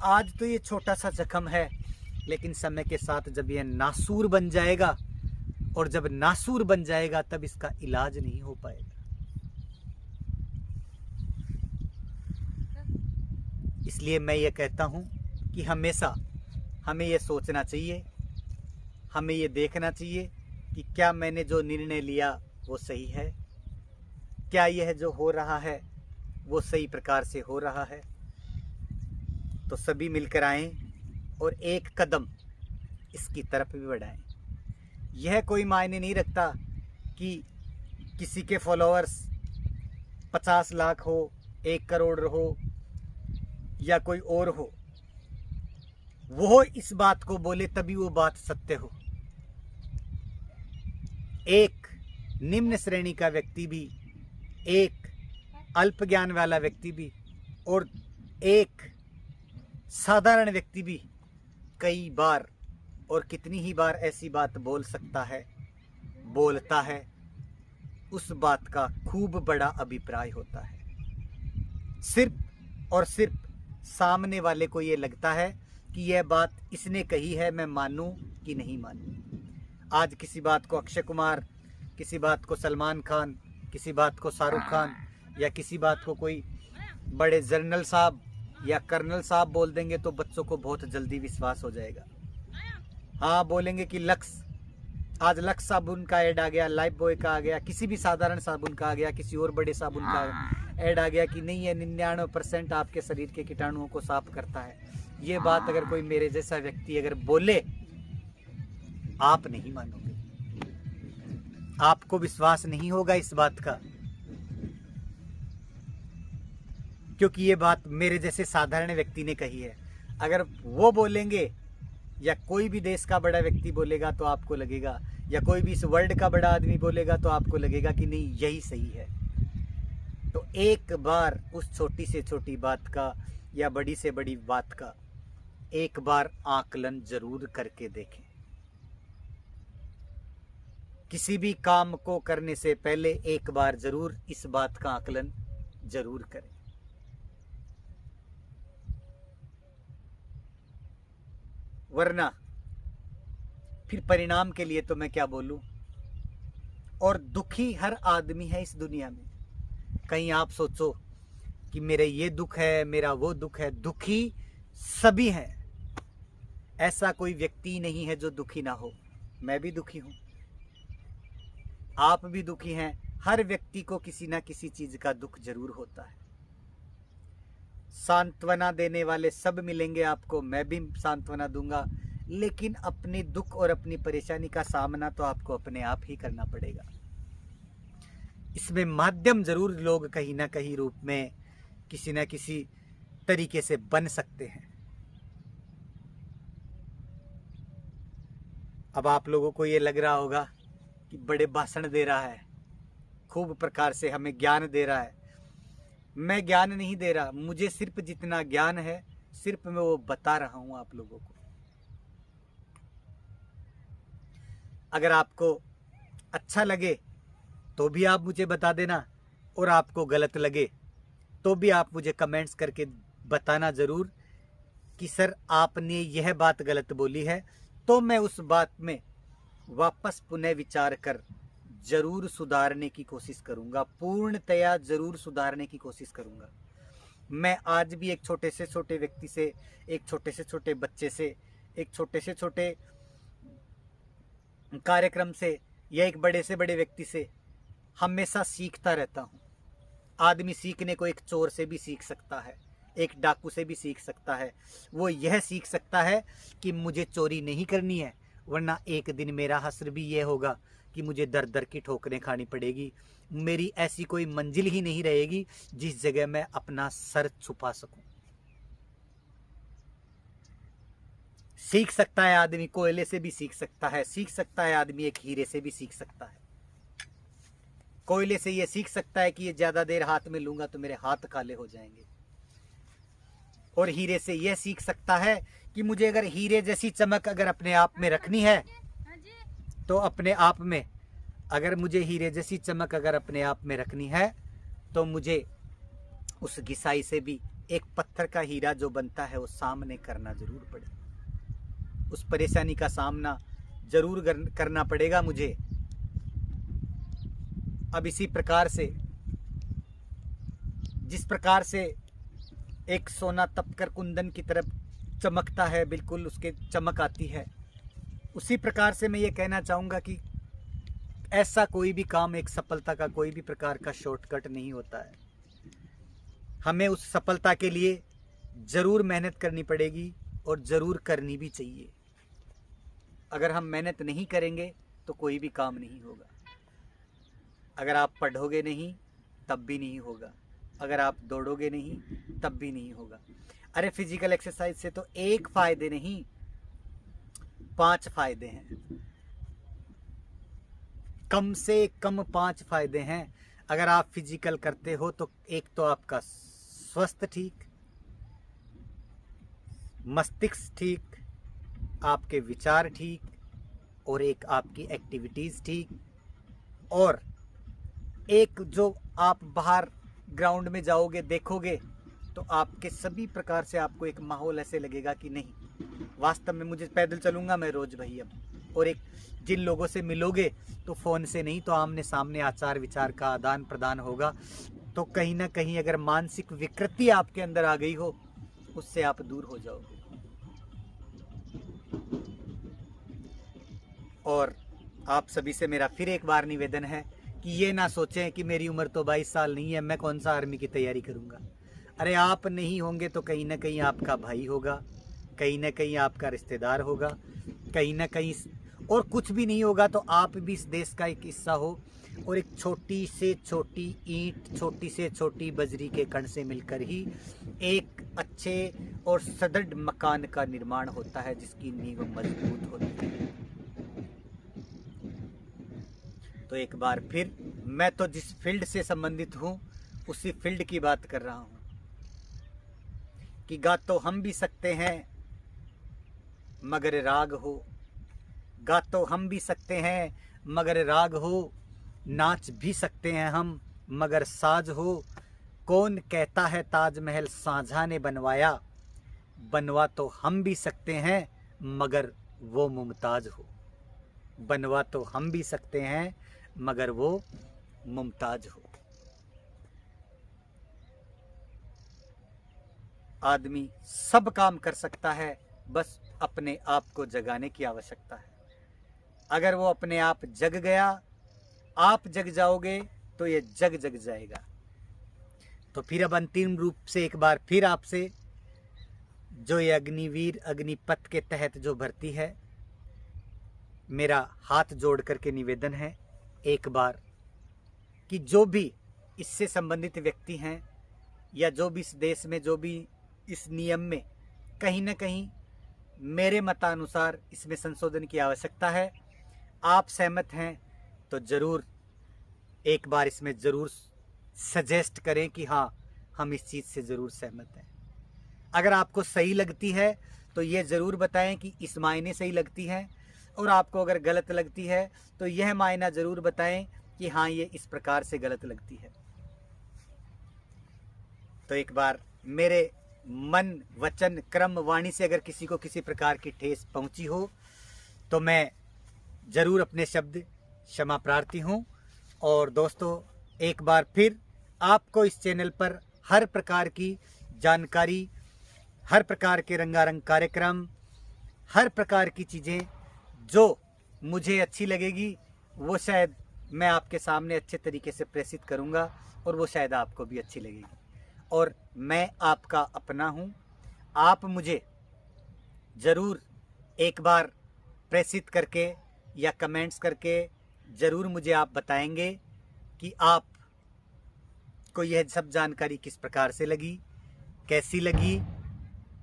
आज तो ये छोटा सा जख्म है, लेकिन समय के साथ जब यह नासूर बन जाएगा, और जब नासूर बन जाएगा तब इसका इलाज नहीं हो पाएगा। इसलिए मैं ये कहता हूँ कि हमेशा हमें ये सोचना चाहिए, हमें ये देखना चाहिए कि क्या मैंने जो निर्णय लिया वो सही है, क्या यह जो हो रहा है वो सही प्रकार से हो रहा है। तो सभी मिलकर आएं और एक कदम इसकी तरफ भी बढ़ाएं। यह कोई मायने नहीं रखता कि किसी के फॉलोअर्स 50 लाख हो, 1 करोड़ हो, या कोई और हो, वो इस बात को बोले तभी वो बात सत्य हो। एक निम्न श्रेणी का व्यक्ति भी, एक अल्प ज्ञान वाला व्यक्ति भी, और एक साधारण व्यक्ति भी कई बार और कितनी ही बार ऐसी बात बोल सकता है, बोलता है, उस बात का खूब बड़ा अभिप्राय होता है। सिर्फ और सिर्फ सामने वाले को ये लगता है कि यह बात इसने कही है, मैं मानूं कि नहीं मानूं। आज किसी बात को अक्षय कुमार, किसी बात को सलमान खान, किसी बात को शाहरुख खान, या किसी बात को कोई बड़े जनरल साहब या कर्नल साहब बोल देंगे तो बच्चों को बहुत जल्दी विश्वास हो जाएगा। हाँ, बोलेंगे कि लक्स, आज लक्स साबुन का ऐड आ गया, लाइफ बॉय का आ गया, किसी भी साधारण साबुन का आ गया, किसी और बड़े साबुन का ऐड आ गया कि नहीं, ये 99% आपके शरीर के कीटाणुओं को साफ करता है। ये बात अगर कोई मेरे जैसा व्यक्ति अगर बोले, आप नहीं मानोगे, आपको विश्वास नहीं होगा इस बात का, क्योंकि ये बात मेरे जैसे साधारण व्यक्ति ने कही है। अगर वो बोलेंगे या कोई भी देश का बड़ा व्यक्ति बोलेगा तो आपको लगेगा, या कोई भी इस वर्ल्ड का बड़ा आदमी बोलेगा तो आपको लगेगा कि नहीं, यही सही है। तो एक बार उस छोटी से छोटी बात का या बड़ी से बड़ी बात का एक बार आकलन जरूर करके देखें। किसी भी काम को करने से पहले एक बार जरूर इस बात का आकलन जरूर करें। वरना फिर परिणाम के लिए तो मैं क्या बोलूं। और दुखी हर आदमी है इस दुनिया में। कहीं आप सोचो कि मेरे ये दुख है, मेरा वो दुख है, दुखी सभी हैं। ऐसा कोई व्यक्ति नहीं है जो दुखी ना हो। मैं भी दुखी हूं, आप भी दुखी हैं। हर व्यक्ति को किसी ना किसी चीज का दुख जरूर होता है। सांत्वना देने वाले सब मिलेंगे आपको, मैं भी सांत्वना दूंगा। लेकिन अपने दुख और अपनी परेशानी का सामना तो आपको अपने आप ही करना पड़ेगा। इसमें माध्यम जरूर लोग कहीं ना कहीं रूप में किसी न किसी तरीके से बन सकते हैं। अब आप लोगों को ये लग रहा होगा कि बड़े भाषण दे रहा है, खूब प्रकार से हमें ज्ञान दे रहा है। मैं ज्ञान नहीं दे रहा, मुझे सिर्फ जितना ज्ञान है सिर्फ मैं वो बता रहा हूं आप लोगों को। अगर आपको अच्छा लगे तो भी आप मुझे बता देना, और आपको गलत लगे तो भी आप मुझे कमेंट्स करके बताना ज़रूर कि सर आपने यह बात गलत बोली है, तो मैं उस बात में वापस पुनः विचार कर जरूर सुधारने की कोशिश करूंगा, पूर्णतया जरूर सुधारने की कोशिश करूंगा। मैं आज भी एक छोटे से छोटे व्यक्ति से, एक छोटे से छोटे बच्चे से, एक छोटे से छोटे कार्यक्रम से या एक बड़े से बड़े व्यक्ति से हमेशा सीखता रहता हूँ। आदमी सीखने को एक चोर से भी सीख सकता है, एक डाकू से भी सीख सकता है। वो यह सीख सकता है कि मुझे चोरी नहीं करनी है, वरना एक दिन मेरा हश्र भी ये होगा कि मुझे दर दर की ठोकरें खानी पड़ेगी। मेरी ऐसी कोई मंजिल ही नहीं रहेगी जिस जगह मैं अपना सर छुपा सकूं। सीख सकता है आदमी, कोयले से भी सीख सकता है, सीख सकता है आदमी एक हीरे से भी सीख सकता है। कोयले से ये सीख सकता है कि ये ज्यादा देर हाथ में लूंगा तो मेरे हाथ काले हो जाएंगे, और हीरे से यह सीख सकता है कि मुझे अगर हीरे जैसी चमक अगर अपने आप में रखनी है तो अपने आप में, अगर मुझे हीरे जैसी चमक अगर अपने आप में रखनी है तो मुझे उस घिसाई से भी एक पत्थर का हीरा जो बनता है वो सामने करना जरूर पड़े, उस परेशानी का सामना जरूर करना पड़ेगा मुझे। अब इसी प्रकार से जिस प्रकार से एक सोना तपकर कुंदन की तरफ चमकता है, बिल्कुल उसके चमक आती है, उसी प्रकार से मैं ये कहना चाहूँगा कि ऐसा कोई भी काम, एक सफलता का कोई भी प्रकार का शॉर्टकट नहीं होता है। हमें उस सफलता के लिए ज़रूर मेहनत करनी पड़ेगी और ज़रूर करनी भी चाहिए। अगर हम मेहनत नहीं करेंगे तो कोई भी काम नहीं होगा। अगर आप पढ़ोगे नहीं तब भी नहीं होगा, अगर आप दौड़ोगे नहीं तब भी नहीं होगा। अरे फिजिकल एक्सरसाइज से तो एक फायदे नहीं, 5 फायदे हैं, कम से कम 5 फायदे हैं। अगर आप फिजिकल करते हो तो एक तो आपका स्वास्थ्य ठीक, मस्तिष्क ठीक, आपके विचार ठीक, और एक आपकी एक्टिविटीज़ ठीक, और एक जो आप बाहर ग्राउंड में जाओगे देखोगे तो आपके सभी प्रकार से आपको एक माहौल ऐसे लगेगा कि नहीं वास्तव में मुझे पैदल चलूँगा मैं रोज़ भाई अब, और एक जिन लोगों से मिलोगे तो फ़ोन से नहीं तो आमने सामने आचार विचार का आदान प्रदान होगा। तो कहीं ना कहीं अगर मानसिक विकृति आपके अंदर आ गई हो उससे आप दूर हो जाओगे। और आप सभी से मेरा फिर एक बार निवेदन है कि ये ना सोचें कि मेरी उम्र तो 22 साल नहीं है, मैं कौन सा आर्मी की तैयारी करूँगा। अरे आप नहीं होंगे तो कहीं ना कहीं आपका भाई होगा, कहीं ना कहीं आपका रिश्तेदार होगा, कहीं ना कहीं, और कुछ भी नहीं होगा तो आप भी इस देश का एक हिस्सा हो। और एक छोटी से छोटी ईंट, छोटी से छोटी बजरी के कण से मिलकर ही एक अच्छे और सदृढ़ मकान का निर्माण होता है जिसकी नींव मजबूत होती है। तो एक बार फिर मैं तो जिस फील्ड से संबंधित हूँ उसी फील्ड की बात कर रहा हूँ कि गा तो हम भी सकते हैं मगर राग हो, गा तो हम भी सकते हैं मगर राग हो, नाच भी सकते हैं हम मगर साज हो। कौन कहता है ताजमहल साझा ने बनवाया, बनवा तो हम भी सकते हैं मगर वो मुमताज हो, बनवा तो हम भी सकते हैं मगर वो मुमताज हो। आदमी सब काम कर सकता है, बस अपने आप को जगाने की आवश्यकता है। अगर वो अपने आप जग गया, आप जग जाओगे तो ये जग जग जाएगा। तो फिर अब अंतिम रूप से एक बार फिर आपसे जो ये अग्निवीर अग्निपथ के तहत जो भर्ती है, मेरा हाथ जोड़ करके निवेदन है एक बार कि जो भी इससे संबंधित व्यक्ति हैं या जो भी इस देश में, जो भी इस नियम में कहीं ना कहीं मेरे मतानुसार इसमें संशोधन की आवश्यकता है, आप सहमत हैं तो ज़रूर एक बार इसमें ज़रूर सजेस्ट करें कि हाँ, हम इस चीज़ से ज़रूर सहमत हैं। अगर आपको सही लगती है तो ये ज़रूर बताएं कि इस मायने सही लगती है, और आपको अगर गलत लगती है तो यह मायना ज़रूर बताएं कि हाँ, ये इस प्रकार से गलत लगती है। तो एक बार मेरे मन, वचन, क्रम, वाणी से अगर किसी को किसी प्रकार की ठेस पहुंची हो तो मैं ज़रूर अपने शब्द क्षमा प्रार्थी हूं। और दोस्तों, एक बार फिर आपको इस चैनल पर हर प्रकार की जानकारी, हर प्रकार के रंगारंग कार्यक्रम, हर प्रकार की चीज़ें जो मुझे अच्छी लगेगी वो शायद मैं आपके सामने अच्छे तरीके से प्रेषित करूंगा, और वो शायद आपको भी अच्छी लगेगी। और मैं आपका अपना हूं, आप मुझे ज़रूर एक बार प्रेषित करके या कमेंट्स करके ज़रूर मुझे आप बताएंगे कि आप को यह सब जानकारी किस प्रकार से लगी, कैसी लगी।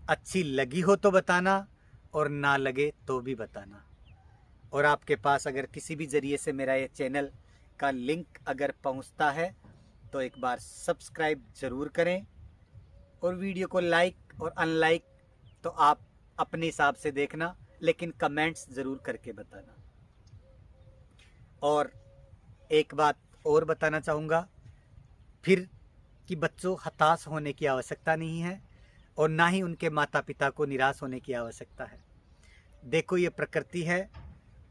अच्छी लगी हो तो बताना, और ना लगे तो भी बताना। और आपके पास अगर किसी भी ज़रिए से मेरा ये चैनल का लिंक अगर पहुंचता है तो एक बार सब्सक्राइब ज़रूर करें, और वीडियो को लाइक और अनलाइक तो आप अपने हिसाब से देखना, लेकिन कमेंट्स ज़रूर करके बताना। और एक बात और बताना चाहूँगा फिर कि बच्चों, हताश होने की आवश्यकता नहीं है, और ना ही उनके माता पिता को निराश होने की आवश्यकता है। देखो, ये प्रकृति है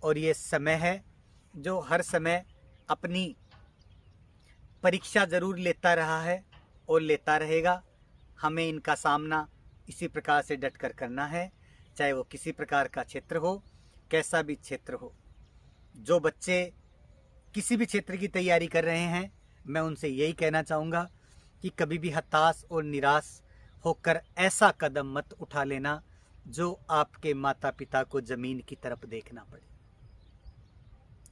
और ये समय है जो हर समय अपनी परीक्षा ज़रूर लेता रहा है और लेता रहेगा। हमें इनका सामना इसी प्रकार से डट कर करना है, चाहे वो किसी प्रकार का क्षेत्र हो, कैसा भी क्षेत्र हो। जो बच्चे किसी भी क्षेत्र की तैयारी कर रहे हैं, मैं उनसे यही कहना चाहूँगा कि कभी भी हताश और निराश होकर ऐसा कदम मत उठा लेना जो आपके माता पिता को ज़मीन की तरफ देखना पड़े।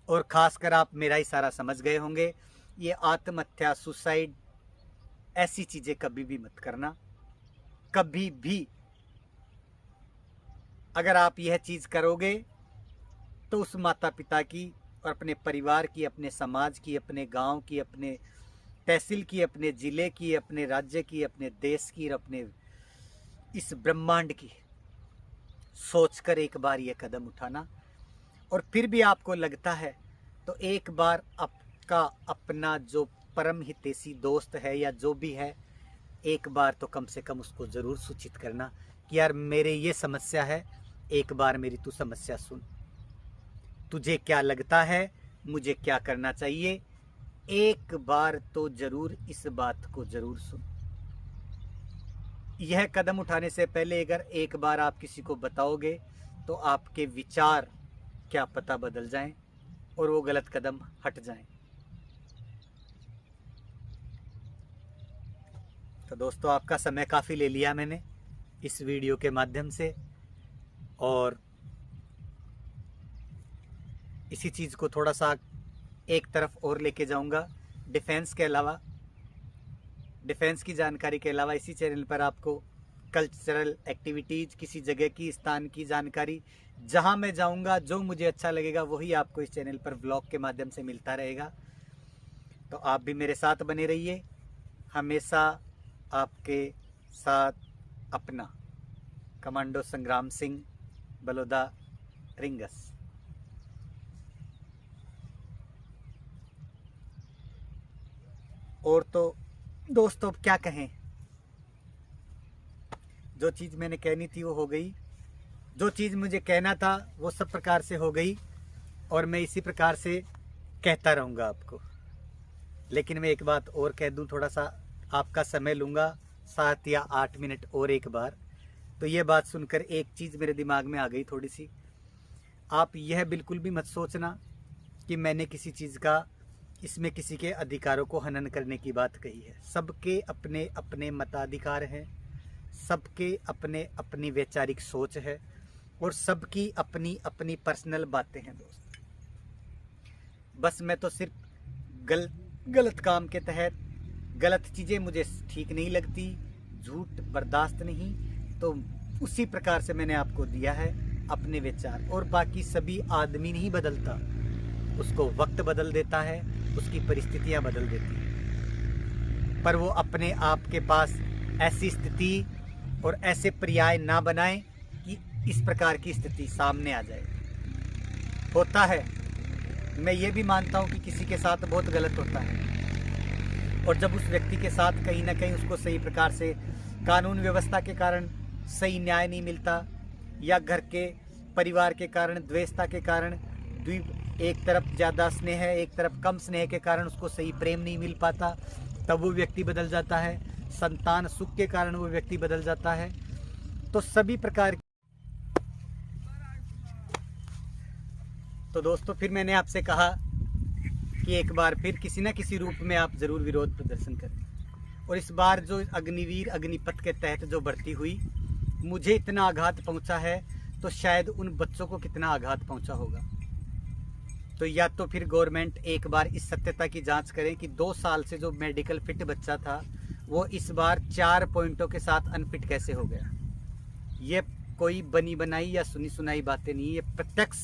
और ख़ासकर आप मेरा इशारा समझ गए होंगे, ये आत्महत्या, सुसाइड, ऐसी चीज़ें कभी भी मत करना, कभी भी। अगर आप यह चीज़ करोगे तो उस माता पिता की और अपने परिवार की, अपने समाज की, अपने गांव की, अपने तहसील की, अपने ज़िले की, अपने राज्य की, अपने देश की, और अपने इस ब्रह्मांड की सोचकर एक बार ये कदम उठाना। और फिर भी आपको लगता है तो एक बार आपका अपना जो परम हितैषी दोस्त है या जो भी है, एक बार तो कम से कम उसको ज़रूर सूचित करना कि यार, मेरे ये समस्या है, एक बार मेरी तू समस्या सुन, तुझे क्या लगता है, मुझे क्या करना चाहिए। एक बार तो ज़रूर इस बात को ज़रूर सुन। यह कदम उठाने से पहले अगर एक बार आप किसी को बताओगे तो आपके विचार क्या पता बदल जाएं और वो गलत कदम हट जाएं। तो दोस्तों, आपका समय काफ़ी ले लिया मैंने इस वीडियो के माध्यम से, और इसी चीज़ को थोड़ा सा एक तरफ और लेके जाऊंगा। डिफेंस के अलावा, डिफेंस की जानकारी के अलावा इसी चैनल पर आपको कल्चरल एक्टिविटीज़, किसी जगह की, स्थान की जानकारी, जहां मैं जाऊंगा जो मुझे अच्छा लगेगा वही आपको इस चैनल पर व्लॉग के माध्यम से मिलता रहेगा। तो आप भी मेरे साथ बने रहिए। हमेशा आपके साथ अपना कमांडो संग्राम सिंह, बलौदा, रिंगस। और तो दोस्तों, क्या कहें, जो चीज़ मैंने कहनी थी वो हो गई, जो चीज़ मुझे कहना था वो सब प्रकार से हो गई, और मैं इसी प्रकार से कहता रहूँगा आपको। लेकिन मैं एक बात और कह दूँ, थोड़ा सा आपका समय लूँगा, 7 या 8 मिनट और एक बार। तो ये बात सुनकर एक चीज़ मेरे दिमाग में आ गई थोड़ी सी। आप यह बिल्कुल भी मत सोचना कि मैंने किसी चीज़ का, इसमें किसी के अधिकारों को हनन करने की बात कही है। सबके अपने अपने मताधिकार हैं, सबके अपने अपनी वैचारिक सोच है और सबकी अपनी अपनी पर्सनल बातें हैं दोस्त। बस मैं तो सिर्फ गलत काम के तहत, गलत चीज़ें मुझे ठीक नहीं लगती, झूठ बर्दाश्त नहीं, तो उसी प्रकार से मैंने आपको दिया है अपने विचार। और बाकी सभी आदमी नहीं बदलता, उसको वक्त बदल देता है, उसकी परिस्थितियां बदल देती हैं, पर वो अपने आप के पास ऐसी स्थिति और ऐसे पर्याय ना बनाए कि इस प्रकार की स्थिति सामने आ जाए। होता है, मैं ये भी मानता हूँ कि किसी के साथ बहुत गलत होता है, और जब उस व्यक्ति के साथ कहीं ना कहीं उसको सही प्रकार से कानून व्यवस्था के कारण सही न्याय नहीं मिलता, या घर के परिवार के कारण, द्वेषता के कारण, एक तरफ ज़्यादा स्नेह है एक तरफ कम स्नेह के कारण उसको सही प्रेम नहीं मिल पाता, तब वो व्यक्ति बदल जाता है। संतान सुख के कारण वो व्यक्ति बदल जाता है। तो सभी प्रकार तो दोस्तों, फिर मैंने आपसे कहा कि एक बार फिर किसी न किसी रूप में आप ज़रूर विरोध प्रदर्शन करें। और इस बार जो अग्निवीर अग्निपथ के तहत जो भर्ती हुई, मुझे इतना आघात पहुंचा है, तो शायद उन बच्चों को कितना आघात पहुंचा होगा। तो या तो फिर गवर्नमेंट एक बार इस सत्यता की जांच करें कि 2 साल से जो मेडिकल फिट बच्चा था वो इस बार 4 पॉइंटों के साथ अनफिट कैसे हो गया। ये कोई बनी बनाई या सुनी सुनाई बातें नहीं, ये प्रत्यक्ष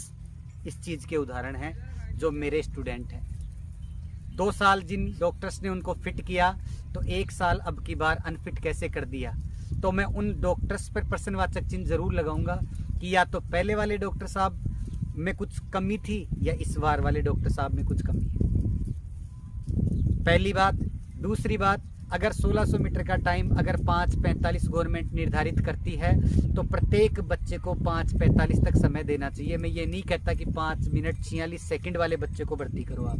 इस चीज़ के उदाहरण हैं जो मेरे स्टूडेंट हैं। 2 साल जिन डॉक्टर्स ने उनको फिट किया, तो 1 साल अब की बार अनफिट कैसे कर दिया। तो मैं उन डॉक्टर्स पर प्रश्नवाचक चिन्ह जरूर लगाऊंगा कि या तो पहले वाले डॉक्टर साहब में कुछ कमी थी, या इस बार वाले डॉक्टर साहब में कुछ कमी है। पहली बात। दूसरी बात, अगर 1600 मीटर का टाइम अगर 5:45 गवर्नमेंट निर्धारित करती है, तो प्रत्येक बच्चे को 5:45 तक समय देना चाहिए। मैं ये नहीं कहता कि 5 मिनट 46 सेकंड वाले बच्चे को भर्ती करो आप,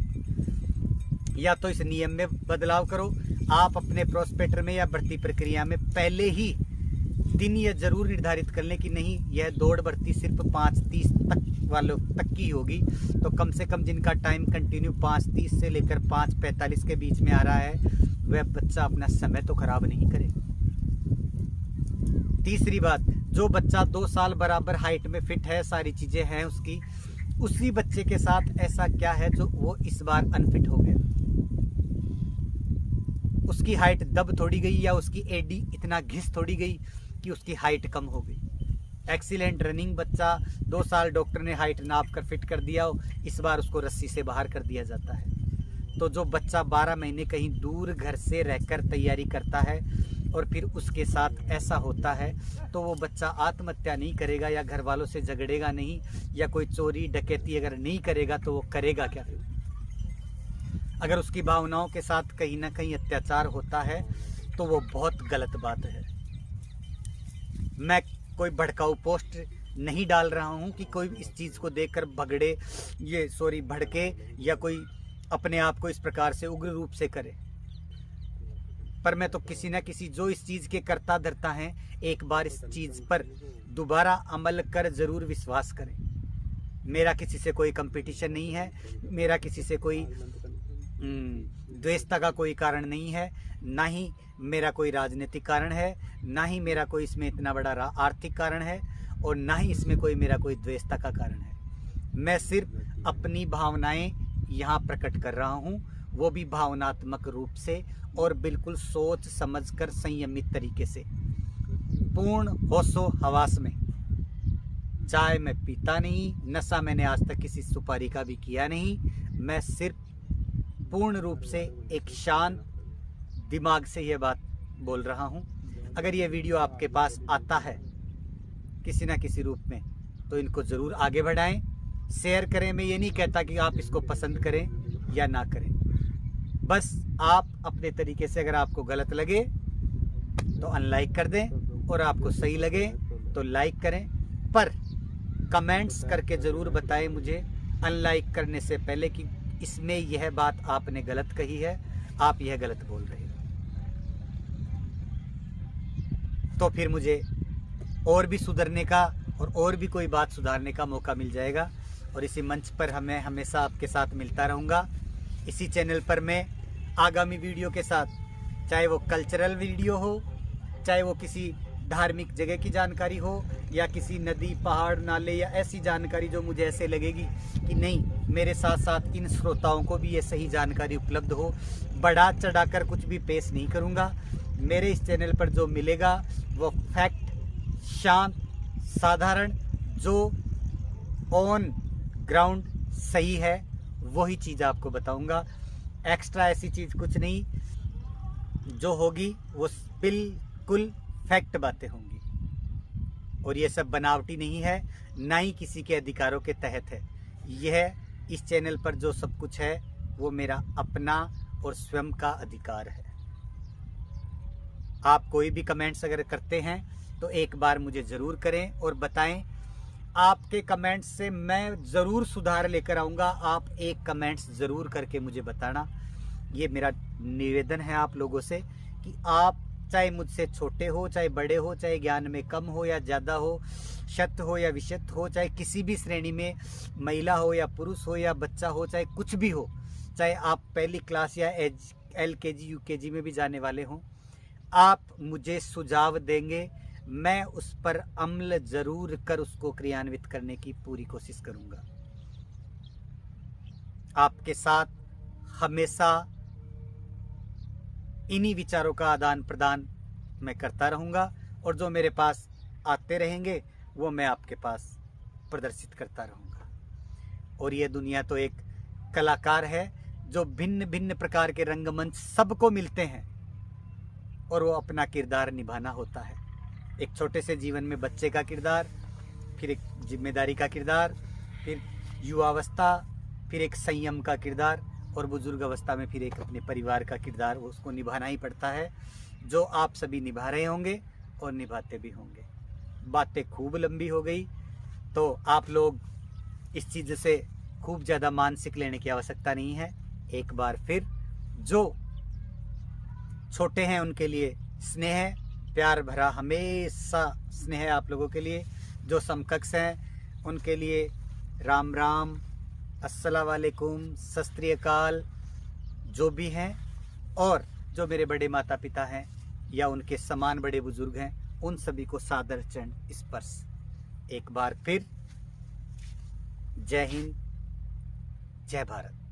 या तो इस नियम में बदलाव करो। आप अपने प्रोस्पेक्टर में या भर्ती प्रक्रिया में पहले ही दिन ये जरूर निर्धारित कर लें कि नहीं, यह दौड़ भर्ती सिर्फ 5:30 तक वालों तक की होगी। तो कम से कम जिनका टाइम कंटिन्यू 5:30 से लेकर 5:45 के बीच में आ रहा है, वह बच्चा अपना समय तो खराब नहीं करे। तीसरी बात, जो बच्चा 2 साल बराबर हाइट में फिट है, सारी चीजें हैं उसकी, उसी बच्चे के साथ ऐसा क्या है जो वो इस बार अनफिट हो गया। उसकी हाइट दब थोड़ी गई, या उसकी एडी इतना घिस थोड़ी गई कि उसकी हाइट कम हो गई। एक्सीलेंट रनिंग बच्चा, 2 साल डॉक्टर ने हाइट नाप कर फिट कर दिया, इस बार उसको रस्सी से बाहर कर दिया जाता है। तो जो बच्चा 12 महीने कहीं दूर घर से रहकर तैयारी करता है और फिर उसके साथ ऐसा होता है, तो वो बच्चा आत्महत्या नहीं करेगा, या घर वालों से झगड़ेगा नहीं, या कोई चोरी डकैती अगर नहीं करेगा तो वो करेगा क्या फिर। अगर उसकी भावनाओं के साथ कहीं ना कहीं अत्याचार होता है, तो वो बहुत गलत बात है। मैं कोई भड़काऊ पोस्ट नहीं डाल रहा हूं कि कोई इस चीज़ को देखकर भड़के, या कोई अपने आप को इस प्रकार से उग्र रूप से करे। पर मैं तो किसी ना किसी जो इस चीज़ के कर्ता धर्ता हैं, एक बार इस चीज़ पर दोबारा अमल कर जरूर विश्वास करें। मेरा किसी से कोई कंपटीशन नहीं है, मेरा किसी से कोई द्वेषता का कोई कारण नहीं है, ना ही मेरा कोई राजनीतिक कारण है, ना ही मेरा कोई इसमें इतना बड़ा आर्थिक कारण है, और ना ही इसमें कोई मेरा कोई द्वेषता का कारण है। मैं सिर्फ अपनी भावनाएं यहाँ प्रकट कर रहा हूँ, वो भी भावनात्मक रूप से और बिल्कुल सोच समझकर संयमित तरीके से, पूर्ण होशो हवास में। चाय मैं पीता नहीं, नशा मैंने आज तक किसी सुपारी का भी किया नहीं। मैं सिर्फ पूर्ण रूप से एक शांत दिमाग से यह बात बोल रहा हूँ। अगर ये वीडियो आपके पास आता है किसी ना किसी रूप में, तो इनको ज़रूर आगे बढ़ाएं, शेयर करें। मैं ये नहीं कहता कि आप इसको पसंद करें या ना करें, बस आप अपने तरीके से, अगर आपको गलत लगे तो अनलाइक कर दें, और आपको सही लगे तो लाइक करें। पर कमेंट्स करके ज़रूर बताएं मुझे अनलाइक करने से पहले कि इसमें यह बात आपने गलत कही है, आप यह गलत बोल रहे हैं। तो फिर मुझे और भी सुधरने का और भी कोई बात सुधारने का मौका मिल जाएगा। और इसी मंच पर मैं हमेशा आपके साथ मिलता रहूँगा। इसी चैनल पर मैं आगामी वीडियो के साथ, चाहे वो कल्चरल वीडियो हो, चाहे वो किसी धार्मिक जगह की जानकारी हो या किसी नदी पहाड़ नाले या ऐसी जानकारी जो मुझे ऐसे लगेगी कि नहीं मेरे साथ साथ इन श्रोताओं को भी ये सही जानकारी उपलब्ध हो, बढ़ा चढ़ाकर कुछ भी पेश नहीं करूँगा। मेरे इस चैनल पर जो मिलेगा वो फैक्ट, शांत, साधारण, जो ऑन ग्राउंड सही है वही चीज़ आपको बताऊंगा। एक्स्ट्रा ऐसी चीज़ कुछ नहीं, जो होगी वो बिल्कुल फैक्ट बातें होंगी और ये सब बनावटी नहीं है, ना ही किसी के अधिकारों के तहत है। यह इस चैनल पर जो सब कुछ है वो मेरा अपना और स्वयं का अधिकार है। आप कोई भी कमेंट्स अगर करते हैं तो एक बार मुझे ज़रूर करें और बताएं। आपके कमेंट्स से मैं ज़रूर सुधार लेकर आऊँगा। आप एक कमेंट्स ज़रूर करके मुझे बताना, ये मेरा निवेदन है आप लोगों से कि आप चाहे मुझसे छोटे हो चाहे बड़े हो, चाहे ज्ञान में कम हो या ज़्यादा हो, शत हो या विशत हो, चाहे किसी भी श्रेणी में महिला हो या पुरुष हो या बच्चा हो, चाहे कुछ भी हो, चाहे आप पहली क्लास या LKG UKG में भी जाने वाले हों, आप मुझे सुझाव देंगे, मैं उस पर अमल जरूर कर उसको क्रियान्वित करने की पूरी कोशिश करूंगा। आपके साथ हमेशा इन्हीं विचारों का आदान प्रदान मैं करता रहूंगा और जो मेरे पास आते रहेंगे वो मैं आपके पास प्रदर्शित करता रहूंगा। और ये दुनिया तो एक कलाकार है जो भिन्न भिन्न प्रकार के रंगमंच सबको मिलते हैं और वो अपना किरदार निभाना होता है। एक छोटे से जीवन में बच्चे का किरदार, फिर एक जिम्मेदारी का किरदार, फिर युवावस्था, फिर एक संयम का किरदार और बुजुर्ग अवस्था में फिर एक अपने परिवार का किरदार उसको निभाना ही पड़ता है, जो आप सभी निभा रहे होंगे और निभाते भी होंगे। बातें खूब लंबी हो गई तो आप लोग इस चीज़ से खूब ज़्यादा मानसिक लेने की आवश्यकता नहीं है। एक बार फिर, जो छोटे हैं उनके लिए स्नेह, प्यार भरा हमेशा स्नेह आप लोगों के लिए। जो समकक्ष हैं उनके लिए राम राम, अस्सलाम वालेकुम, सत श्री अकाल, जो भी हैं, और जो मेरे बड़े माता पिता हैं या उनके समान बड़े बुजुर्ग हैं उन सभी को सादर चरण स्पर्श। एक बार फिर जय हिंद, जय भारत।